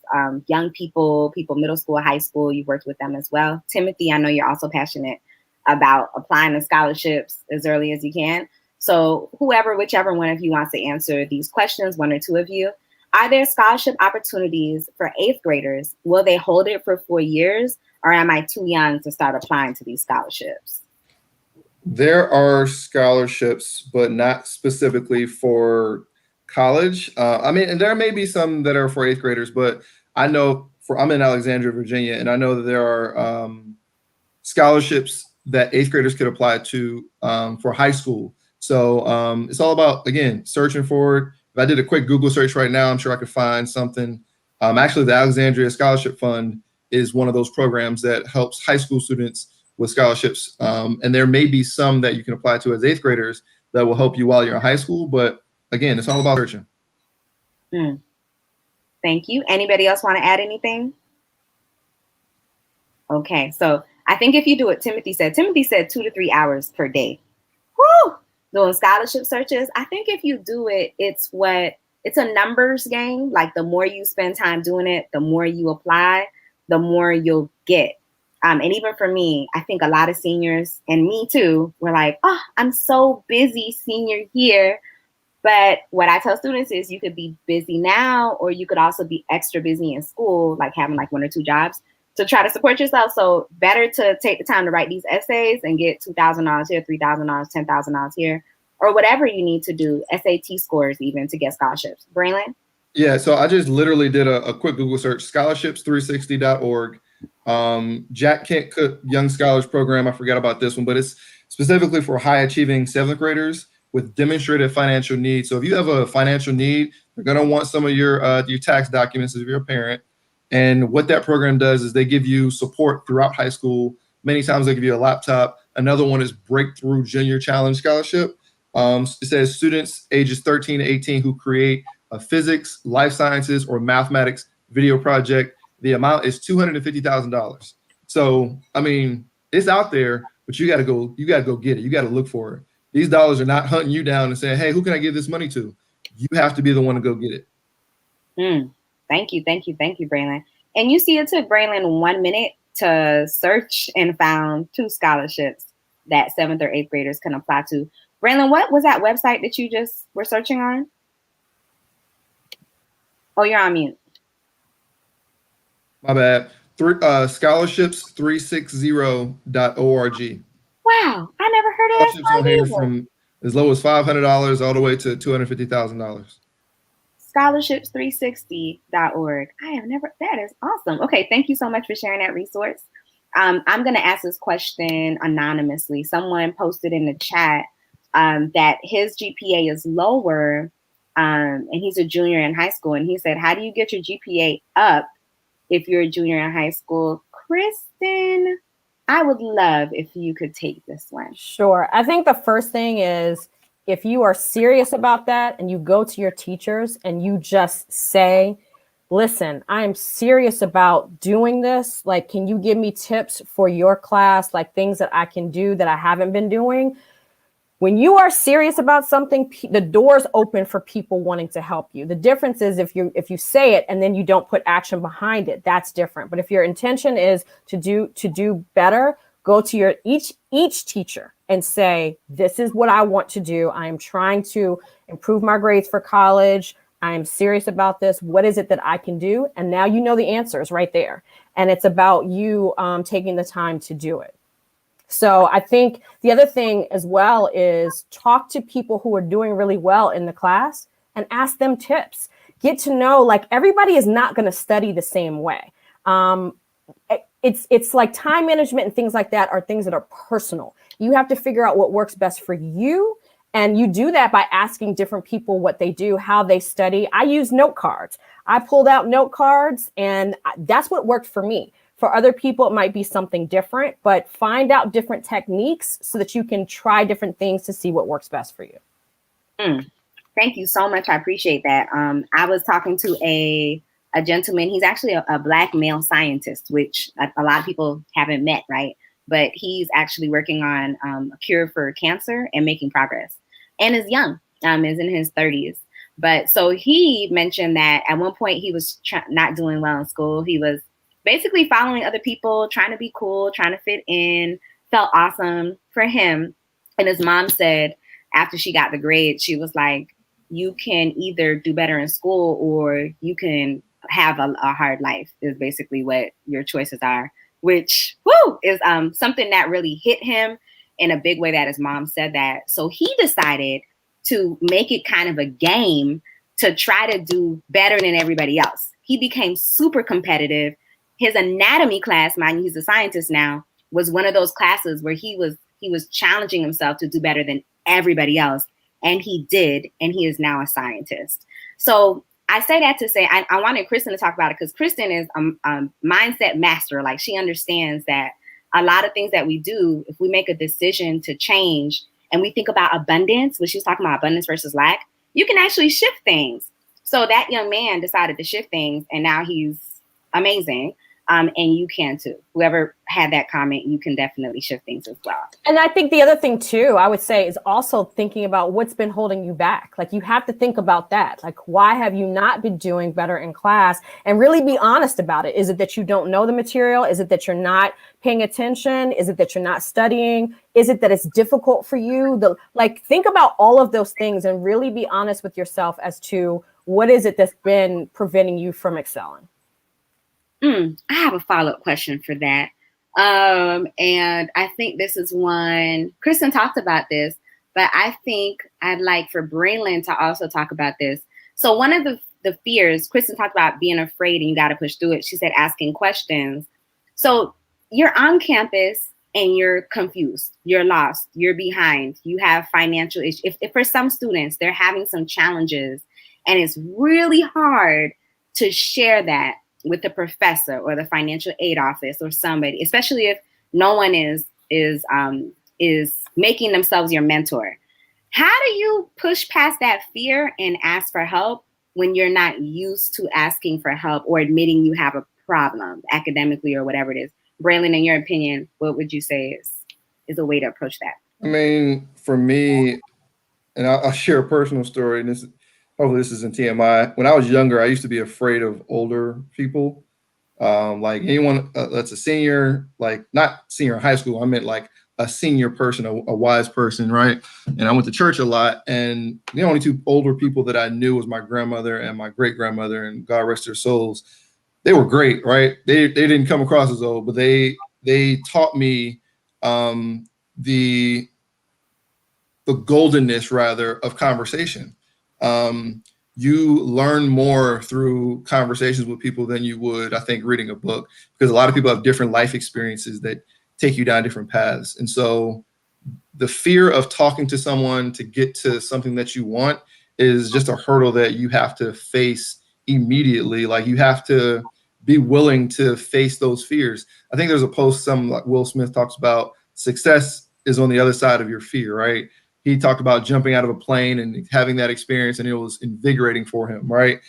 young people middle school, high school. You've worked with them as well. Timothy, I know you're also passionate about applying to scholarships as early as you can. So whichever one of you wants to answer these questions, one or two of you, are there scholarship opportunities for 8th graders? Will they hold it for 4 years, or am I too young to start applying to these scholarships? There are scholarships, but not specifically for college. And there may be some that are for 8th graders, but I know I'm in Alexandria, Virginia, and I know that there are scholarships that 8th graders could apply to for high school. So it's all about, again, searching for it. If I did a quick Google search right now, I'm sure I could find something. Actually, the Alexandria Scholarship Fund is one of those programs that helps high school students with scholarships. And there may be some that you can apply to as 8th graders that will help you while you're in high school. But again, it's all about searching. Thank you. Anybody else want to add anything? Okay, so I think if you do what Timothy said 2 to 3 hours per day. Woo! Doing scholarship searches. I think if you do it, it's a numbers game. Like the more you spend time doing it, the more you apply, the more you'll get. And even for me, I think a lot of seniors, and me too, were like, oh, I'm so busy senior year. But what I tell students is you could be busy now, or you could also be extra busy in school, like having like 1 or 2 jobs to try to support yourself. So better to take the time to write these essays and get $2,000 here, $3,000, $10,000 here, or whatever you need to do, SAT scores even, to get scholarships. Braylon? Yeah, so I just literally did a quick Google search, scholarships360.org. Jack Kent Cook Young Scholars Program. I forgot about this one, but it's specifically for high achieving 7th graders with demonstrated financial needs. So if you have a financial need, they're going to want some of your tax documents if you're a parent. And what that program does is they give you support throughout high school. Many times they give you a laptop. Another one is Breakthrough Junior Challenge Scholarship. It says students ages 13 to 18 who create a physics, life sciences, or mathematics video project. The amount is $250,000. So, I mean, it's out there, but you got to go get it. You got to look for it. These dollars are not hunting you down and saying, hey, who can I give this money to? You have to be the one to go get it. Thank you, Braylon. And you see, it took Braylon 1 minute to search and found 2 scholarships that 7th or 8th graders can apply to. Braylon, what was that website that you just were searching on? Oh, you're on mute. My bad. Scholarships360.org. Wow, I never heard of that. Scholarships on here from as low as $500 all the way to $250,000. Scholarships360.org. That is awesome. Okay, thank you so much for sharing that resource. I'm going to ask this question anonymously. Someone posted in the chat that his GPA is lower, and he's a junior in high school. And he said, how do you get your GPA up if you're a junior in high school? Kristen, I would love if you could take this one. Sure. I think the first thing is, if you are serious about that and you go to your teachers and you just say, listen, I'm serious about doing this. Like, can you give me tips for your class? Like things that I can do that I haven't been doing. When you are serious about something, the doors open for people wanting to help you. The difference is if you say it and then you don't put action behind it, that's different. But if your intention is to do better, go to your each teacher and say, this is what I want to do. I am trying to improve my grades for college. I am serious about this. What is it that I can do? And now you know the answers right there. And it's about you taking the time to do it. So I think the other thing as well is talk to people who are doing really well in the class and ask them tips. get to know, like, everybody is not going to study the same way. It's like time management and things like that are things that are personal. You have to figure out what works best for you. And you do that by asking different people what they do, how they study. I use note cards. I pulled out note cards, and that's what worked for me. For other people, it might be something different, but find out different techniques so that you can try different things to see what works best for you. Thank you so much. I appreciate that. I was talking to a gentleman. He's actually a Black male scientist, which a lot of people haven't met, right? But he's actually working on a cure for cancer and making progress, and is young, is in his 30s. But so he mentioned that at one point he was not doing well in school. He was basically following other people, trying to be cool, trying to fit in, felt awesome for him. And his mom said, after she got the grade, she was like, you can either do better in school or you can have a hard life, is basically what your choices are, which is something that really hit him in a big way, that his mom said that. So he decided to make it kind of a game to try to do better than everybody else. He became super competitive. His anatomy class, mind you, he's a scientist now, was one of those classes where he was challenging himself to do better than everybody else. And he did, and he is now a scientist. So I say that to say, I wanted Kristen to talk about it because Kristen is a mindset master. Like, she understands that a lot of things that we do, if we make a decision to change and we think about abundance, when she was talking about abundance versus lack, you can actually shift things. So that young man decided to shift things, and now he's amazing. And you can too. Whoever had that comment, you can definitely shift things as well. And I think the other thing too, I would say, is also thinking about what's been holding you back. Like, you have to think about that. Like, why have you not been doing better in class? And really be honest about it. Is it that you don't know the material? Is it that you're not paying attention? Is it that you're not studying? Is it that it's difficult for you? Think about all of those things and really be honest with yourself as to what is it that's been preventing you from excelling. I have a follow-up question for that. And I think this is one, Kristen talked about this, but I think I'd like for Braylon to also talk about this. So one of the fears, Kristen talked about being afraid and you got to push through it. She said asking questions. So you're on campus and you're confused, you're lost, you're behind, you have financial issues. If for some students, they're having some challenges and it's really hard to share that with the professor or the financial aid office or somebody, especially if no one is making themselves your mentor. How do you push past that fear and ask for help when you're not used to asking for help or admitting you have a problem academically or whatever it is? Braylon, in your opinion, what would you say is a way to approach that? I mean, for me, and I'll share a personal story, and hopefully this isn't TMI. When I was younger, I used to be afraid of older people. Like anyone that's a senior, like not senior in high school, I meant like a senior person, a wise person, right? And I went to church a lot, and the only two older people that I knew was my grandmother and my great-grandmother, and God rest their souls. They were great, right? They didn't come across as old, but they taught me the goldenness, rather, of conversation. You learn more through conversations with people than you would, I think, reading a book, because a lot of people have different life experiences that take you down different paths. And so the fear of talking to someone to get to something that you want is just a hurdle that you have to face immediately. Like, you have to be willing to face those fears. I think there's a post, like Will Smith talks about, success is on the other side of your fear, right? He talked about jumping out of a plane and having that experience, and it was invigorating for him, right?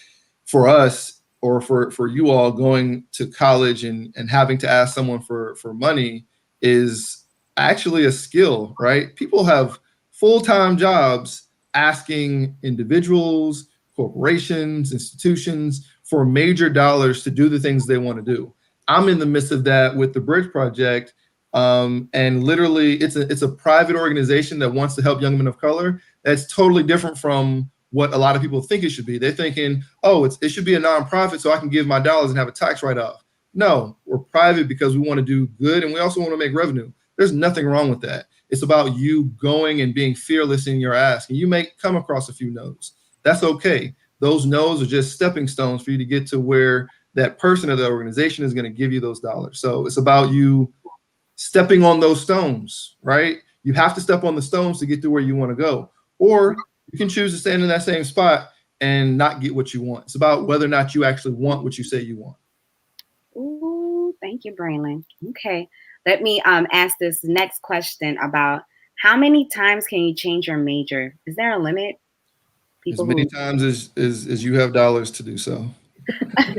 For us, or for you all, going to college and having to ask someone for money is actually a skill, right? People have full-time jobs asking individuals, corporations, institutions for major dollars to do the things they want to do. I'm in the midst of that with the Bridge Project. And literally it's a private organization that wants to help young men of color. That's totally different from what a lot of people think it should be. They're thinking, oh, it should be a nonprofit so I can give my dollars and have a tax write-off. No, we're private because we want to do good, and we also want to make revenue. There's nothing wrong with that. It's about you going and being fearless in your ask. And you may come across a few no's. That's okay. those no's are just stepping stones for you to get to where that person or the organization is going to give you those dollars. So it's about you stepping on those stones, right? You have to step on the stones to get to where you want to go. Or you can choose to stand in that same spot and not get what you want. It's about whether or not you actually want what you say you want. Ooh, thank you, Braylon. Okay, let me ask this next question about how many times can you change your major? Is there a limit? As many times as you have dollars to do so. Tell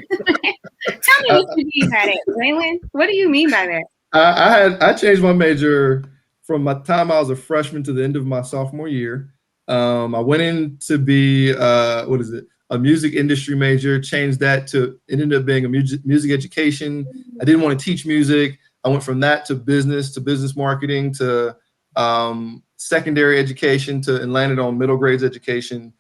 me what you mean by that, Braylon. What do you mean by that? I changed my major from my time I was a freshman to the end of my sophomore year. I went in to be a music industry major, changed that to, it ended up being a music education. I didn't want to teach music. I went from that to business marketing, to secondary education, and landed on middle grades education.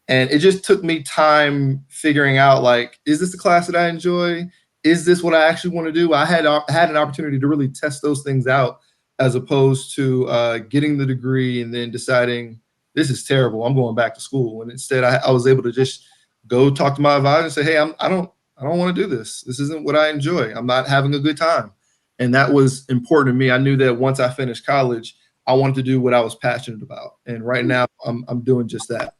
And it just took me time figuring out, like, is this a class that I enjoy? Is this what I actually want to do? I had an opportunity to really test those things out, as opposed to getting the degree and then deciding, this is terrible, I'm going back to school. And instead, I was able to just go talk to my advisor and say, hey, I don't want to do this. This isn't what I enjoy. I'm not having a good time. And that was important to me. I knew that once I finished college, I wanted to do what I was passionate about. And right now, I'm doing just that.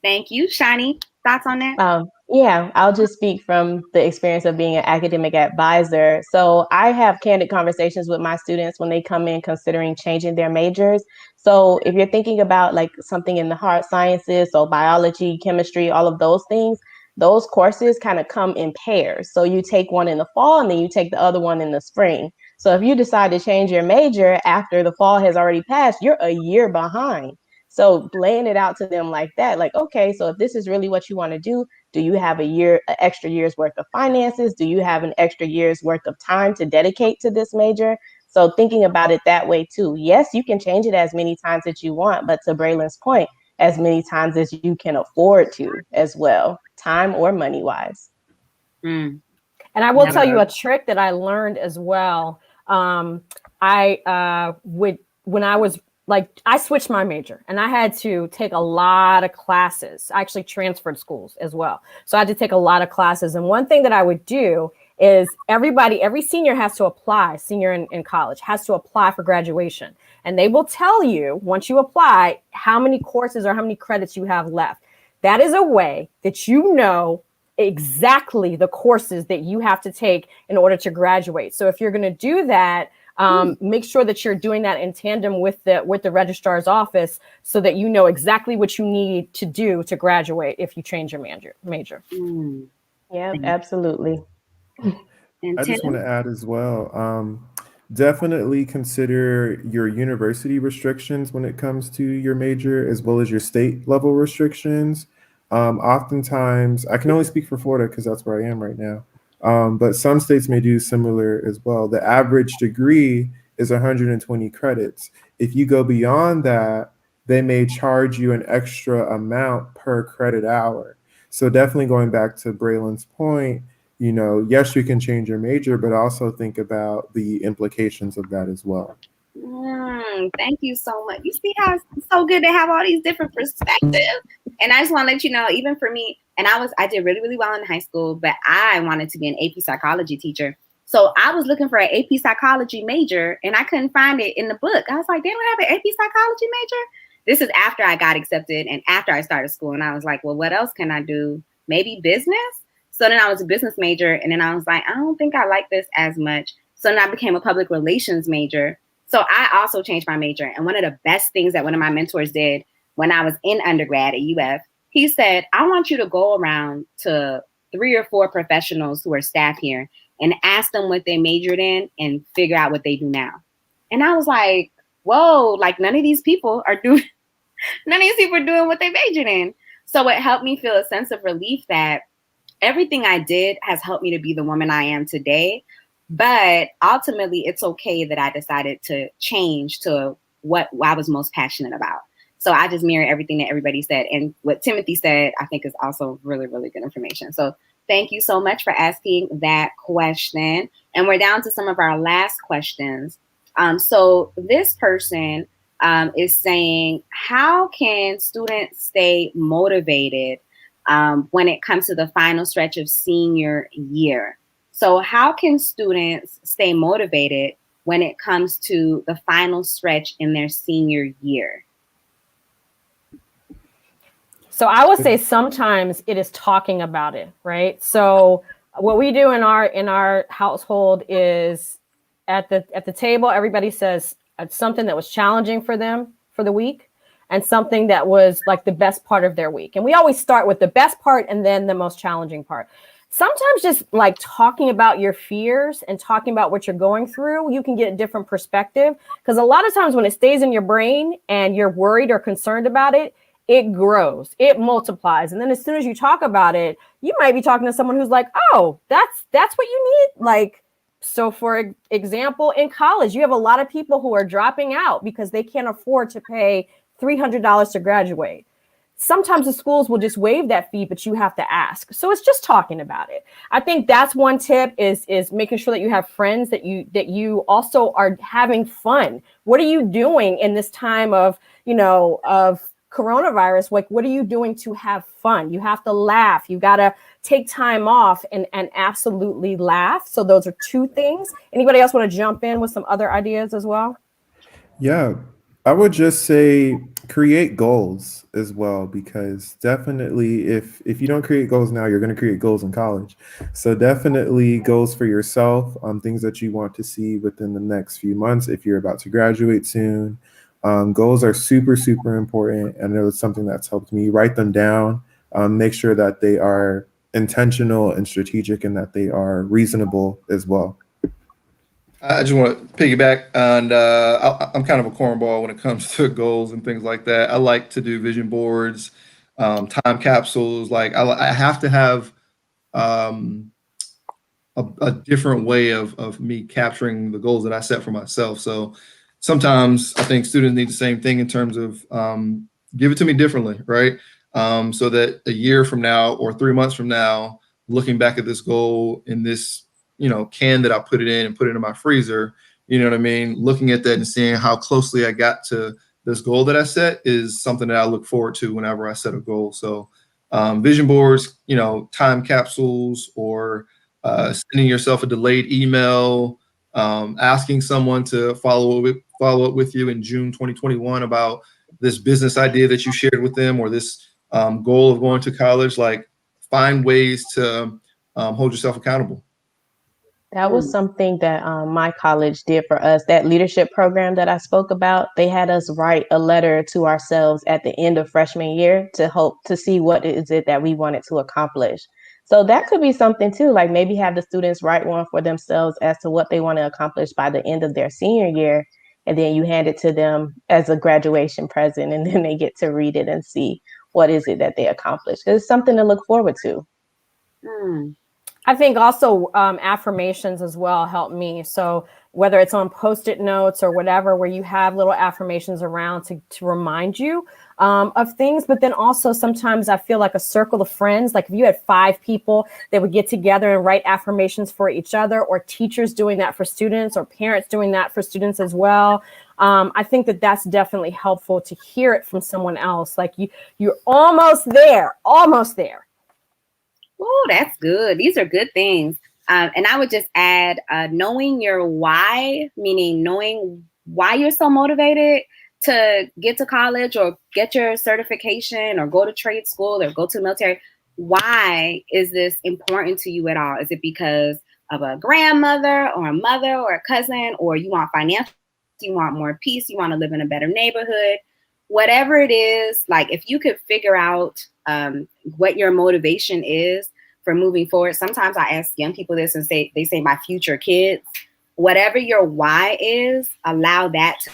Thank you. Shani, thoughts on that? Yeah, I'll just speak from the experience of being an academic advisor. So I have candid conversations with my students when they come in considering changing their majors. So if you're thinking about like something in the hard sciences, so biology, chemistry, all of those things, those courses kind of come in pairs. So you take one in the fall and then you take the other one in the spring. So if you decide to change your major after the fall has already passed, you're a year behind. So laying it out to them like that, like, okay, so if this is really what you want to do you have an extra year's worth of finances? Do you have an extra year's worth of time to dedicate to this major? So thinking about it that way too. Yes, you can change it as many times as you want, but to Braylon's point, as many times as you can afford to as well, time or money wise. And I will tell you a trick that I learned as well. I switched my major and I had to take a lot of classes. I actually transferred schools as well. So I had to take a lot of classes. And one thing that I would do is every senior has to apply, senior in college has to apply for graduation. And they will tell you, once you apply, how many courses or how many credits you have left. That is a way that you know exactly the courses that you have to take in order to graduate. So if you're going to do that, make sure that you're doing that in tandem with the registrar's office, so that you know exactly what you need to do to graduate if you change your major. Yeah, absolutely. I just want to add as well, definitely consider your university restrictions when it comes to your major, as well as your state level restrictions. Oftentimes, I can only speak for Florida because that's where I am right now. But some states may do similar as well. The average degree is 120 credits. If you go beyond that, they may charge you an extra amount per credit hour. So definitely going back to Braylon's point, yes, you can change your major, but also think about the implications of that as well. Thank you so much. You see how it's so good to have all these different perspectives. And I just want to let you know, even for me, and I did really, really well in high school, but I wanted to be an AP psychology teacher. So I was looking for an AP psychology major and I couldn't find it in the book. I was like, they don't have an AP psychology major? This is after I got accepted and after I started school. And I was like, well, what else can I do? Maybe business? So then I was a business major. And then I was like, I don't think I like this as much. So then I became a public relations major. So I also changed my major. And one of the best things that one of my mentors did when I was in undergrad at UF, he said, I want you to go around to 3 or 4 professionals who are staff here and ask them what they majored in and figure out what they do now. And I was like, whoa, like none of these people are doing what they majored in. So it helped me feel a sense of relief that everything I did has helped me to be the woman I am today. But ultimately, it's okay that I decided to change to what I was most passionate about. So I just mirror everything that everybody said. And what Timothy said, I think, is also really, really good information. So thank you so much for asking that question. And we're down to some of our last questions. So this person is saying, how can students stay motivated when it comes to the final stretch of senior year? So how can students stay motivated when it comes to the final stretch in their senior year? So I would say sometimes it is talking about it, right? So what we do in our household is at the table, everybody says something that was challenging for them for the week and something that was like the best part of their week. And we always start with the best part and then the most challenging part. Sometimes just like talking about your fears and talking about what you're going through, you can get a different perspective. Because a lot of times when it stays in your brain and you're worried or concerned about it, it grows, it multiplies. And then as soon as you talk about it, you might be talking to someone who's like, oh, that's what you need. Like, so for example, in college, you have a lot of people who are dropping out because they can't afford to pay $300 to graduate. Sometimes the schools will just waive that fee, but you have to ask. So it's just talking about it. I think that's one tip is making sure that you have friends that you also are having fun. What are you doing in this time of coronavirus? Like, what are you doing to have fun? You have to laugh. You got to take time off and absolutely laugh. So those are two things. Anybody else want to jump in with some other ideas as well? Yeah, I would just say create goals as well, because definitely if you don't create goals now, you're going to create goals in college. So definitely goals for yourself, things that you want to see within the next few months if you're about to graduate soon. Goals are super, super important. And it was something that's helped me. Write them down, make sure that they are intentional and strategic and that they are reasonable as well. I just want to piggyback, and I'm kind of a cornball when it comes to goals and things like that. I like to do vision boards, time capsules. Like I have to have a different way of me capturing the goals that I set for myself. So sometimes I think students need the same thing in terms of give it to me differently, right? So that a year from now or 3 months from now, looking back at this goal in this can that I put it in and put it in my freezer, you know what I mean? Looking at that and seeing how closely I got to this goal that I set is something that I look forward to whenever I set a goal. So vision boards, time capsules, or sending yourself a delayed email, asking someone to follow up with you in June 2021 about this business idea that you shared with them, or this goal of going to college. Like, find ways to hold yourself accountable. That was something that my college did for us. That leadership program that I spoke about, they had us write a letter to ourselves at the end of freshman year to hope to see what is it that we wanted to accomplish. So that could be something too, like maybe have the students write one for themselves as to what they want to accomplish by the end of their senior year. And then you hand it to them as a graduation present, and then they get to read it and see what is it that they accomplished. It's something to look forward to. I think also affirmations as well help me. So whether it's on Post-it notes or whatever, where you have little affirmations around to remind you of things. But then also sometimes I feel like a circle of friends, like if you had 5 people that would get together and write affirmations for each other, or teachers doing that for students, or parents doing that for students as well. I think that that's definitely helpful to hear it from someone else. Like you're almost there. Oh, that's good. These are good things. And I would just add knowing your why, meaning knowing why you're so motivated to get to college or get your certification or go to trade school or go to the military. Why is this important to you at all? Is it because of a grandmother or a mother or a cousin, or you want financial, you want more peace, you want to live in a better neighborhood? Whatever it is, like if you could figure out what your motivation is for moving forward. Sometimes I ask young people this and they say my future kids. Whatever your why is, allow that to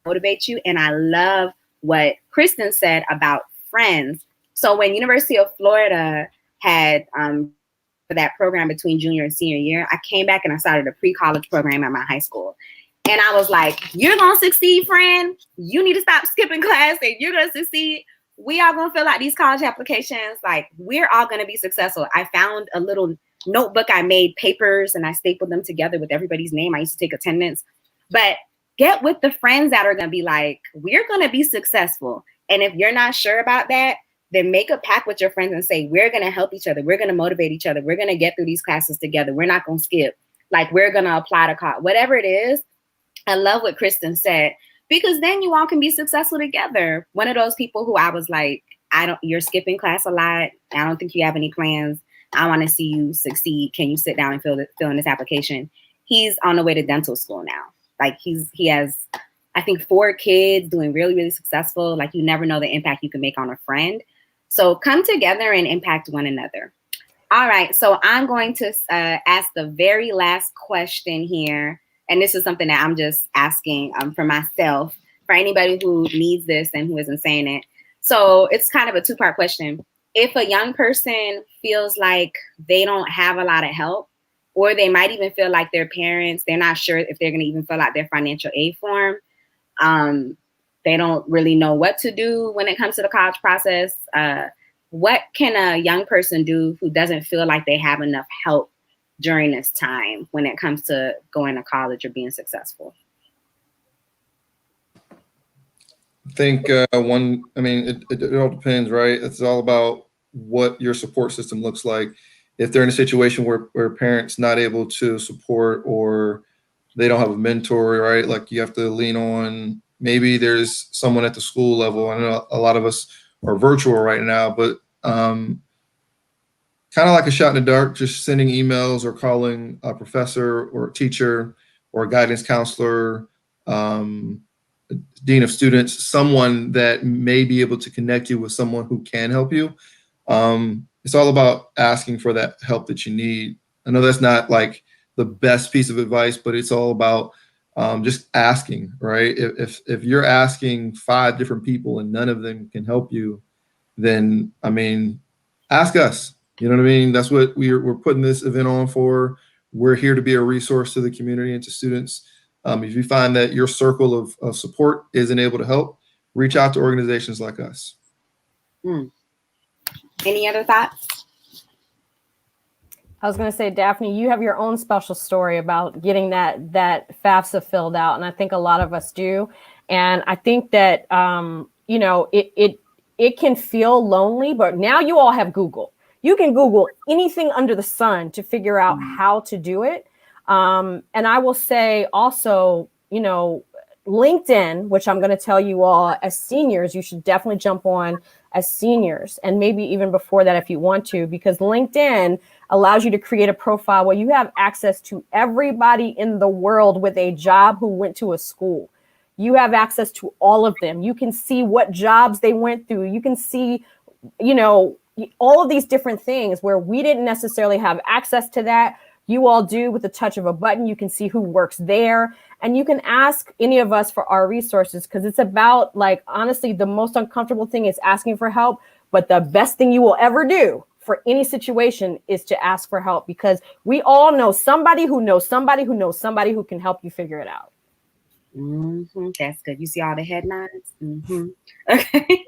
motivate you. And I love what Kristen said about friends. So when University of Florida had for that program between junior and senior year, I came back and I started a pre-college program at my high school. And I was like, you're going to succeed, friend. You need to stop skipping class and you're going to succeed. We are going to fill out these college applications. Like, we're all going to be successful. I found a little notebook. I made papers and I stapled them together with everybody's name. I used to take attendance. But get with the friends that are going to be like, we're going to be successful. And if you're not sure about that, then make a pact with your friends and say, we're going to help each other. We're going to motivate each other. We're going to get through these classes together. We're not going to skip. Like, we're going to apply to college, whatever it is. I love what Kristen said, because then you all can be successful together. One of those people who I was like, you're skipping class a lot. I don't think you have any plans. I want to see you succeed. Can you sit down and fill in this application? He's on the way to dental school now. Like, he has, I think, 4 kids, doing really, really successful. Like, you never know the impact you can make on a friend. So come together and impact one another. All right. So I'm going to ask the very last question here. And this is something that I'm just asking for myself, for anybody who needs this and who isn't saying it. So it's kind of a 2-part question. If a young person feels like they don't have a lot of help, or they might even feel like their parents, they're not sure if they're going to even fill out their financial aid form. They don't really know what to do when it comes to the college process. What can a young person do who doesn't feel like they have enough help during this time when it comes to going to college or being successful? I think it all depends, right? It's all about what your support system looks like. If they're in a situation where parents not able to support, or they don't have a mentor, right? Like, you have to lean on, maybe there's someone at the school level. I know a lot of us are virtual right now, but kind of like a shot in the dark, just sending emails or calling a professor or a teacher or a guidance counselor, dean of students, someone that may be able to connect you with someone who can help you. It's all about asking for that help that you need. I know that's not like the best piece of advice, but it's all about just asking, right? If you're asking 5 different people and none of them can help you, then, ask us. You know what I mean? That's what we're putting this event on for. We're here to be a resource to the community and to students. If you find that your circle of support isn't able to help, reach out to organizations like us. Any other thoughts? I was going to say, Daphne, you have your own special story about getting that FAFSA filled out, and I think a lot of us do. And I think that it can feel lonely, but now you all have Google. You can Google anything under the sun to figure out how to do it. And I will say also, LinkedIn, which I'm going to tell you all as seniors, you should definitely jump on as seniors, and maybe even before that if you want to, because LinkedIn allows you to create a profile where you have access to everybody in the world with a job who went to a school. You have access to all of them. You can see what jobs they went through. You can see, all of these different things where we didn't necessarily have access to that. You all do with the touch of a button. You can see who works there, and you can ask any of us for our resources, because it's about, like, honestly, the most uncomfortable thing is asking for help. But the best thing you will ever do for any situation is to ask for help, because we all know somebody who knows somebody who knows somebody who can help you figure it out. That's good. You see all the head nods? Okay.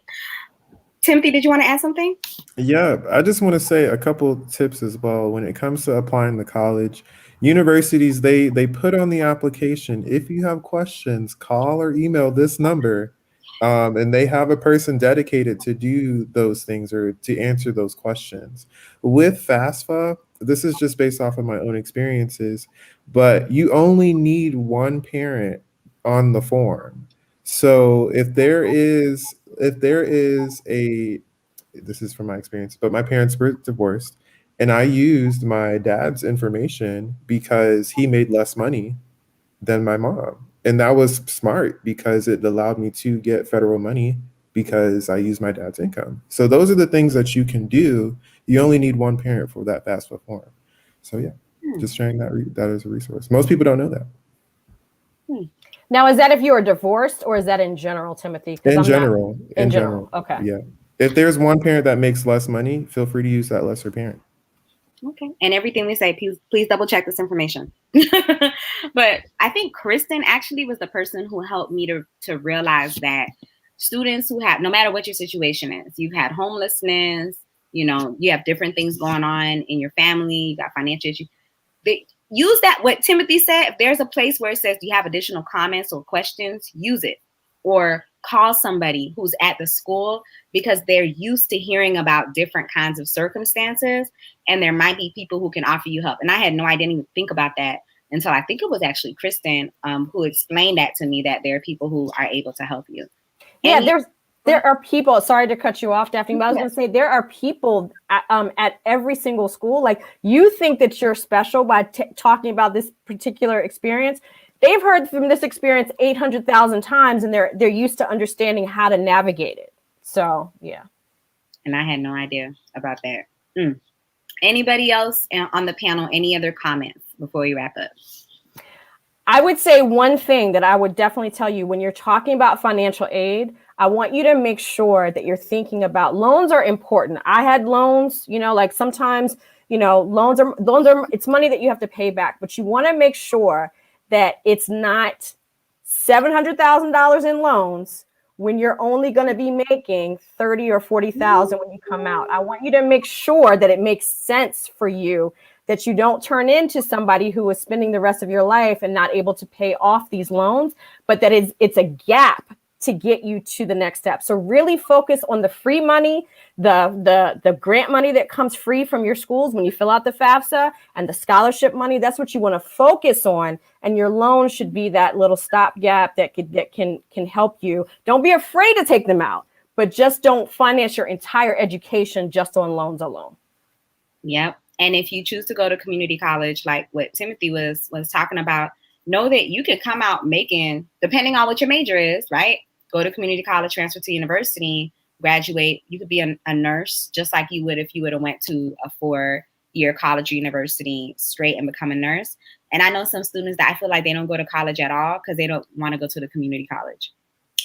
Timothy, did you want to add something? Yeah, I just want to say a couple tips as well. When it comes to applying to college, universities, they put on the application, if you have questions, call or email this number. And they have a person dedicated to do those things or to answer those questions. With FAFSA, this is just based off of my own experiences, but you only need one parent on the form. So if there is this is from my experience, but my parents were divorced, and I used my dad's information because he made less money than my mom. And that was smart because it allowed me to get federal money because I used my dad's income. So those are the things that you can do. You only need one parent for that FAFSA form. So yeah, just sharing that as a resource. Most people don't know that. Now, is that if you are divorced, or is that in general, Timothy? In general. Okay. Yeah. If there's one parent that makes less money, feel free to use that lesser parent. Okay. And everything we say, please double check this information. But I think Kristen actually was the person who helped me to realize that students who have, no matter what your situation is, you've had homelessness, you have different things going on in your family, you got financial issues. use that, what Timothy said. If there's a place where it says you have additional comments or questions, use it. Or call somebody who's at the school, because they're used to hearing about different kinds of circumstances, and there might be people who can offer you help. And I had no idea, I didn't even think about that until I think it was actually Kristen who explained that to me, that there are people who are able to help you. Yeah, there are people, sorry to cut you off, Daphne, but I was going to say there are people at every single school. Like, you think that you're special by talking about this particular experience. They've heard from this experience 800,000 times, and they're used to understanding how to navigate it. So, yeah. And I had no idea about that. Anybody else on the panel, any other comments before we wrap up? I would say one thing that I would definitely tell you when you're talking about financial aid, I want you to make sure that you're thinking about loans are important. I had loans, like sometimes, loans are, it's money that you have to pay back, but you want to make sure that it's not $700,000 in loans when you're only going to be making $30,000 or $40,000 when you come out. I want you to make sure that it makes sense for you, that you don't turn into somebody who is spending the rest of your life and not able to pay off these loans, but that it's a gap to get you to the next step. So really focus on the free money, the grant money that comes free from your schools when you fill out the FAFSA, and the scholarship money. That's what you want to focus on. And your loan should be that little stopgap that can help you. Don't be afraid to take them out, but just don't finance your entire education just on loans alone. Yep. And if you choose to go to community college, like what Timothy was talking about, know that you could come out making, depending on what your major is, right? Go to community college, transfer to university, graduate. You could be a nurse, just like you would if you would have went to a 4-year college or university straight and become a nurse. And I know some students that I feel like they don't go to college at all because they don't want to go to the community college,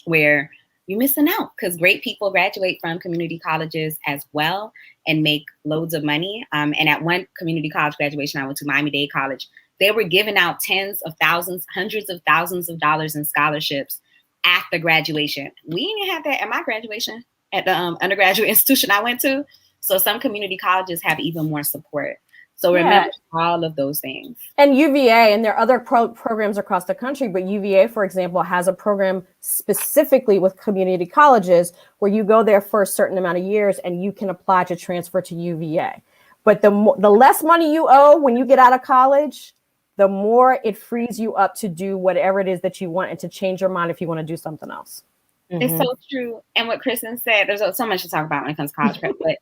where you're missing out, because great people graduate from community colleges as well and make loads of money. And at one community college graduation, I went to Miami-Dade College. They were giving out tens of thousands, hundreds of thousands of dollars in scholarships after graduation. We didn't have that at my graduation at the undergraduate institution I went to. So some community colleges have even more support. So remember all of those things. And UVA, and there are other programs across the country, but UVA, for example, has a program specifically with community colleges where you go there for a certain amount of years and you can apply to transfer to UVA. But the less money you owe when you get out of college, the more it frees you up to do whatever it is that you want and to change your mind if you want to do something else. It's so true. And what Kristen said, there's so much to talk about when it comes to college prep, but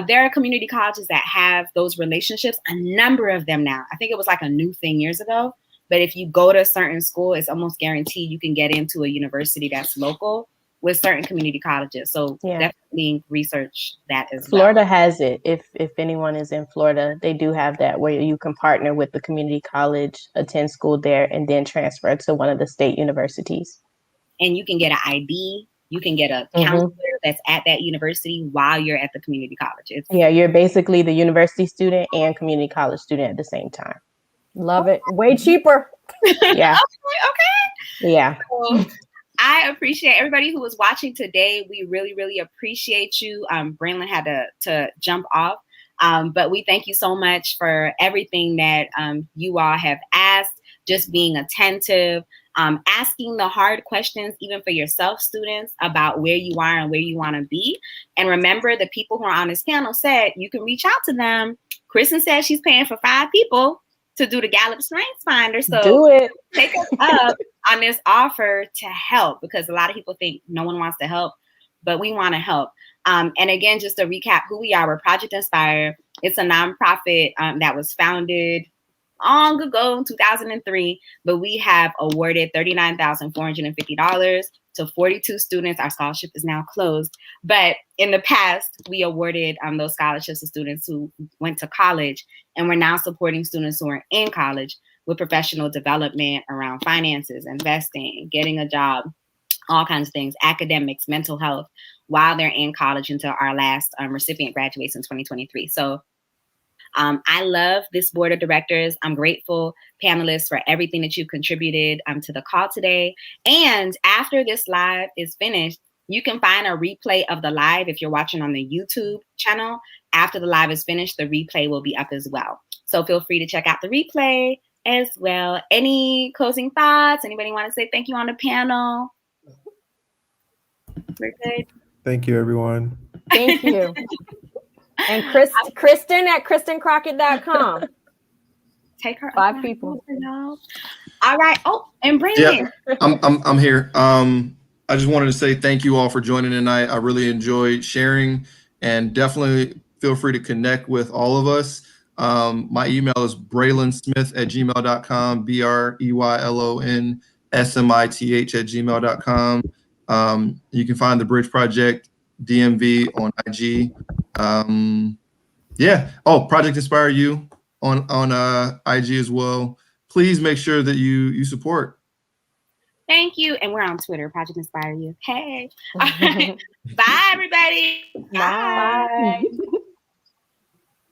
there are community colleges that have those relationships, a number of them now. I think it was like a new thing years ago, but if you go to a certain school, it's almost guaranteed you can get into a university that's local with certain community colleges. So definitely research that as well. Florida has it. If anyone is in Florida, they do have that where you can partner with the community college, attend school there, and then transfer to one of the state universities. And you can get an ID. You can get a counselor that's at that university while you're at the community college. You're basically the university student and community college student at the same time. Love it. Way cheaper. Yeah. Okay. Yeah. So, I appreciate everybody who was watching today. We really, really appreciate you. Braylon had to jump off, but we thank you so much for everything that you all have asked, just being attentive, asking the hard questions, even for yourself, students, about where you are and where you want to be. And remember, the people who are on this panel said you can reach out to them. Kristen said she's paying for 5 people to do the Gallup Strengths Finder. So do it. Take us up on this offer to help, because a lot of people think no one wants to help, but we want to help. And again, just to recap who we are, we're Project Inspire. It's a nonprofit that was founded long ago in 2003, but we have awarded $39,450 to 42 students. Our scholarship is now closed, but in the past, we awarded those scholarships to students who went to college, and we're now supporting students who are in college with professional development around finances, investing, getting a job, all kinds of things, academics, mental health, while they're in college until our last recipient graduates in 2023. So I love this board of directors. I'm grateful, panelists, for everything that you've contributed to the call today. And after this live is finished, you can find a replay of the live if you're watching on the YouTube channel. After the live is finished, the replay will be up as well. So feel free to check out the replay as well. Any closing thoughts? Anybody want to say thank you on the panel? We're good. Thank you, everyone. Thank you. And Kristen at KristenCrockett.com. Take her. 5 people. All right. Oh, and Brandon. Yeah, I'm here. I just wanted to say thank you all for joining tonight. I really enjoyed sharing, and definitely feel free to connect with all of us. My email is braylonsmith@gmail.com, BREYLONSMITH@gmail.com. You can find the Bridge Project DMV on IG. Yeah. Oh, Project Inspire You on IG as well. Please make sure that you support. Thank you. And we're on Twitter, Project Inspire You. Hey. All right. Bye, everybody. Bye.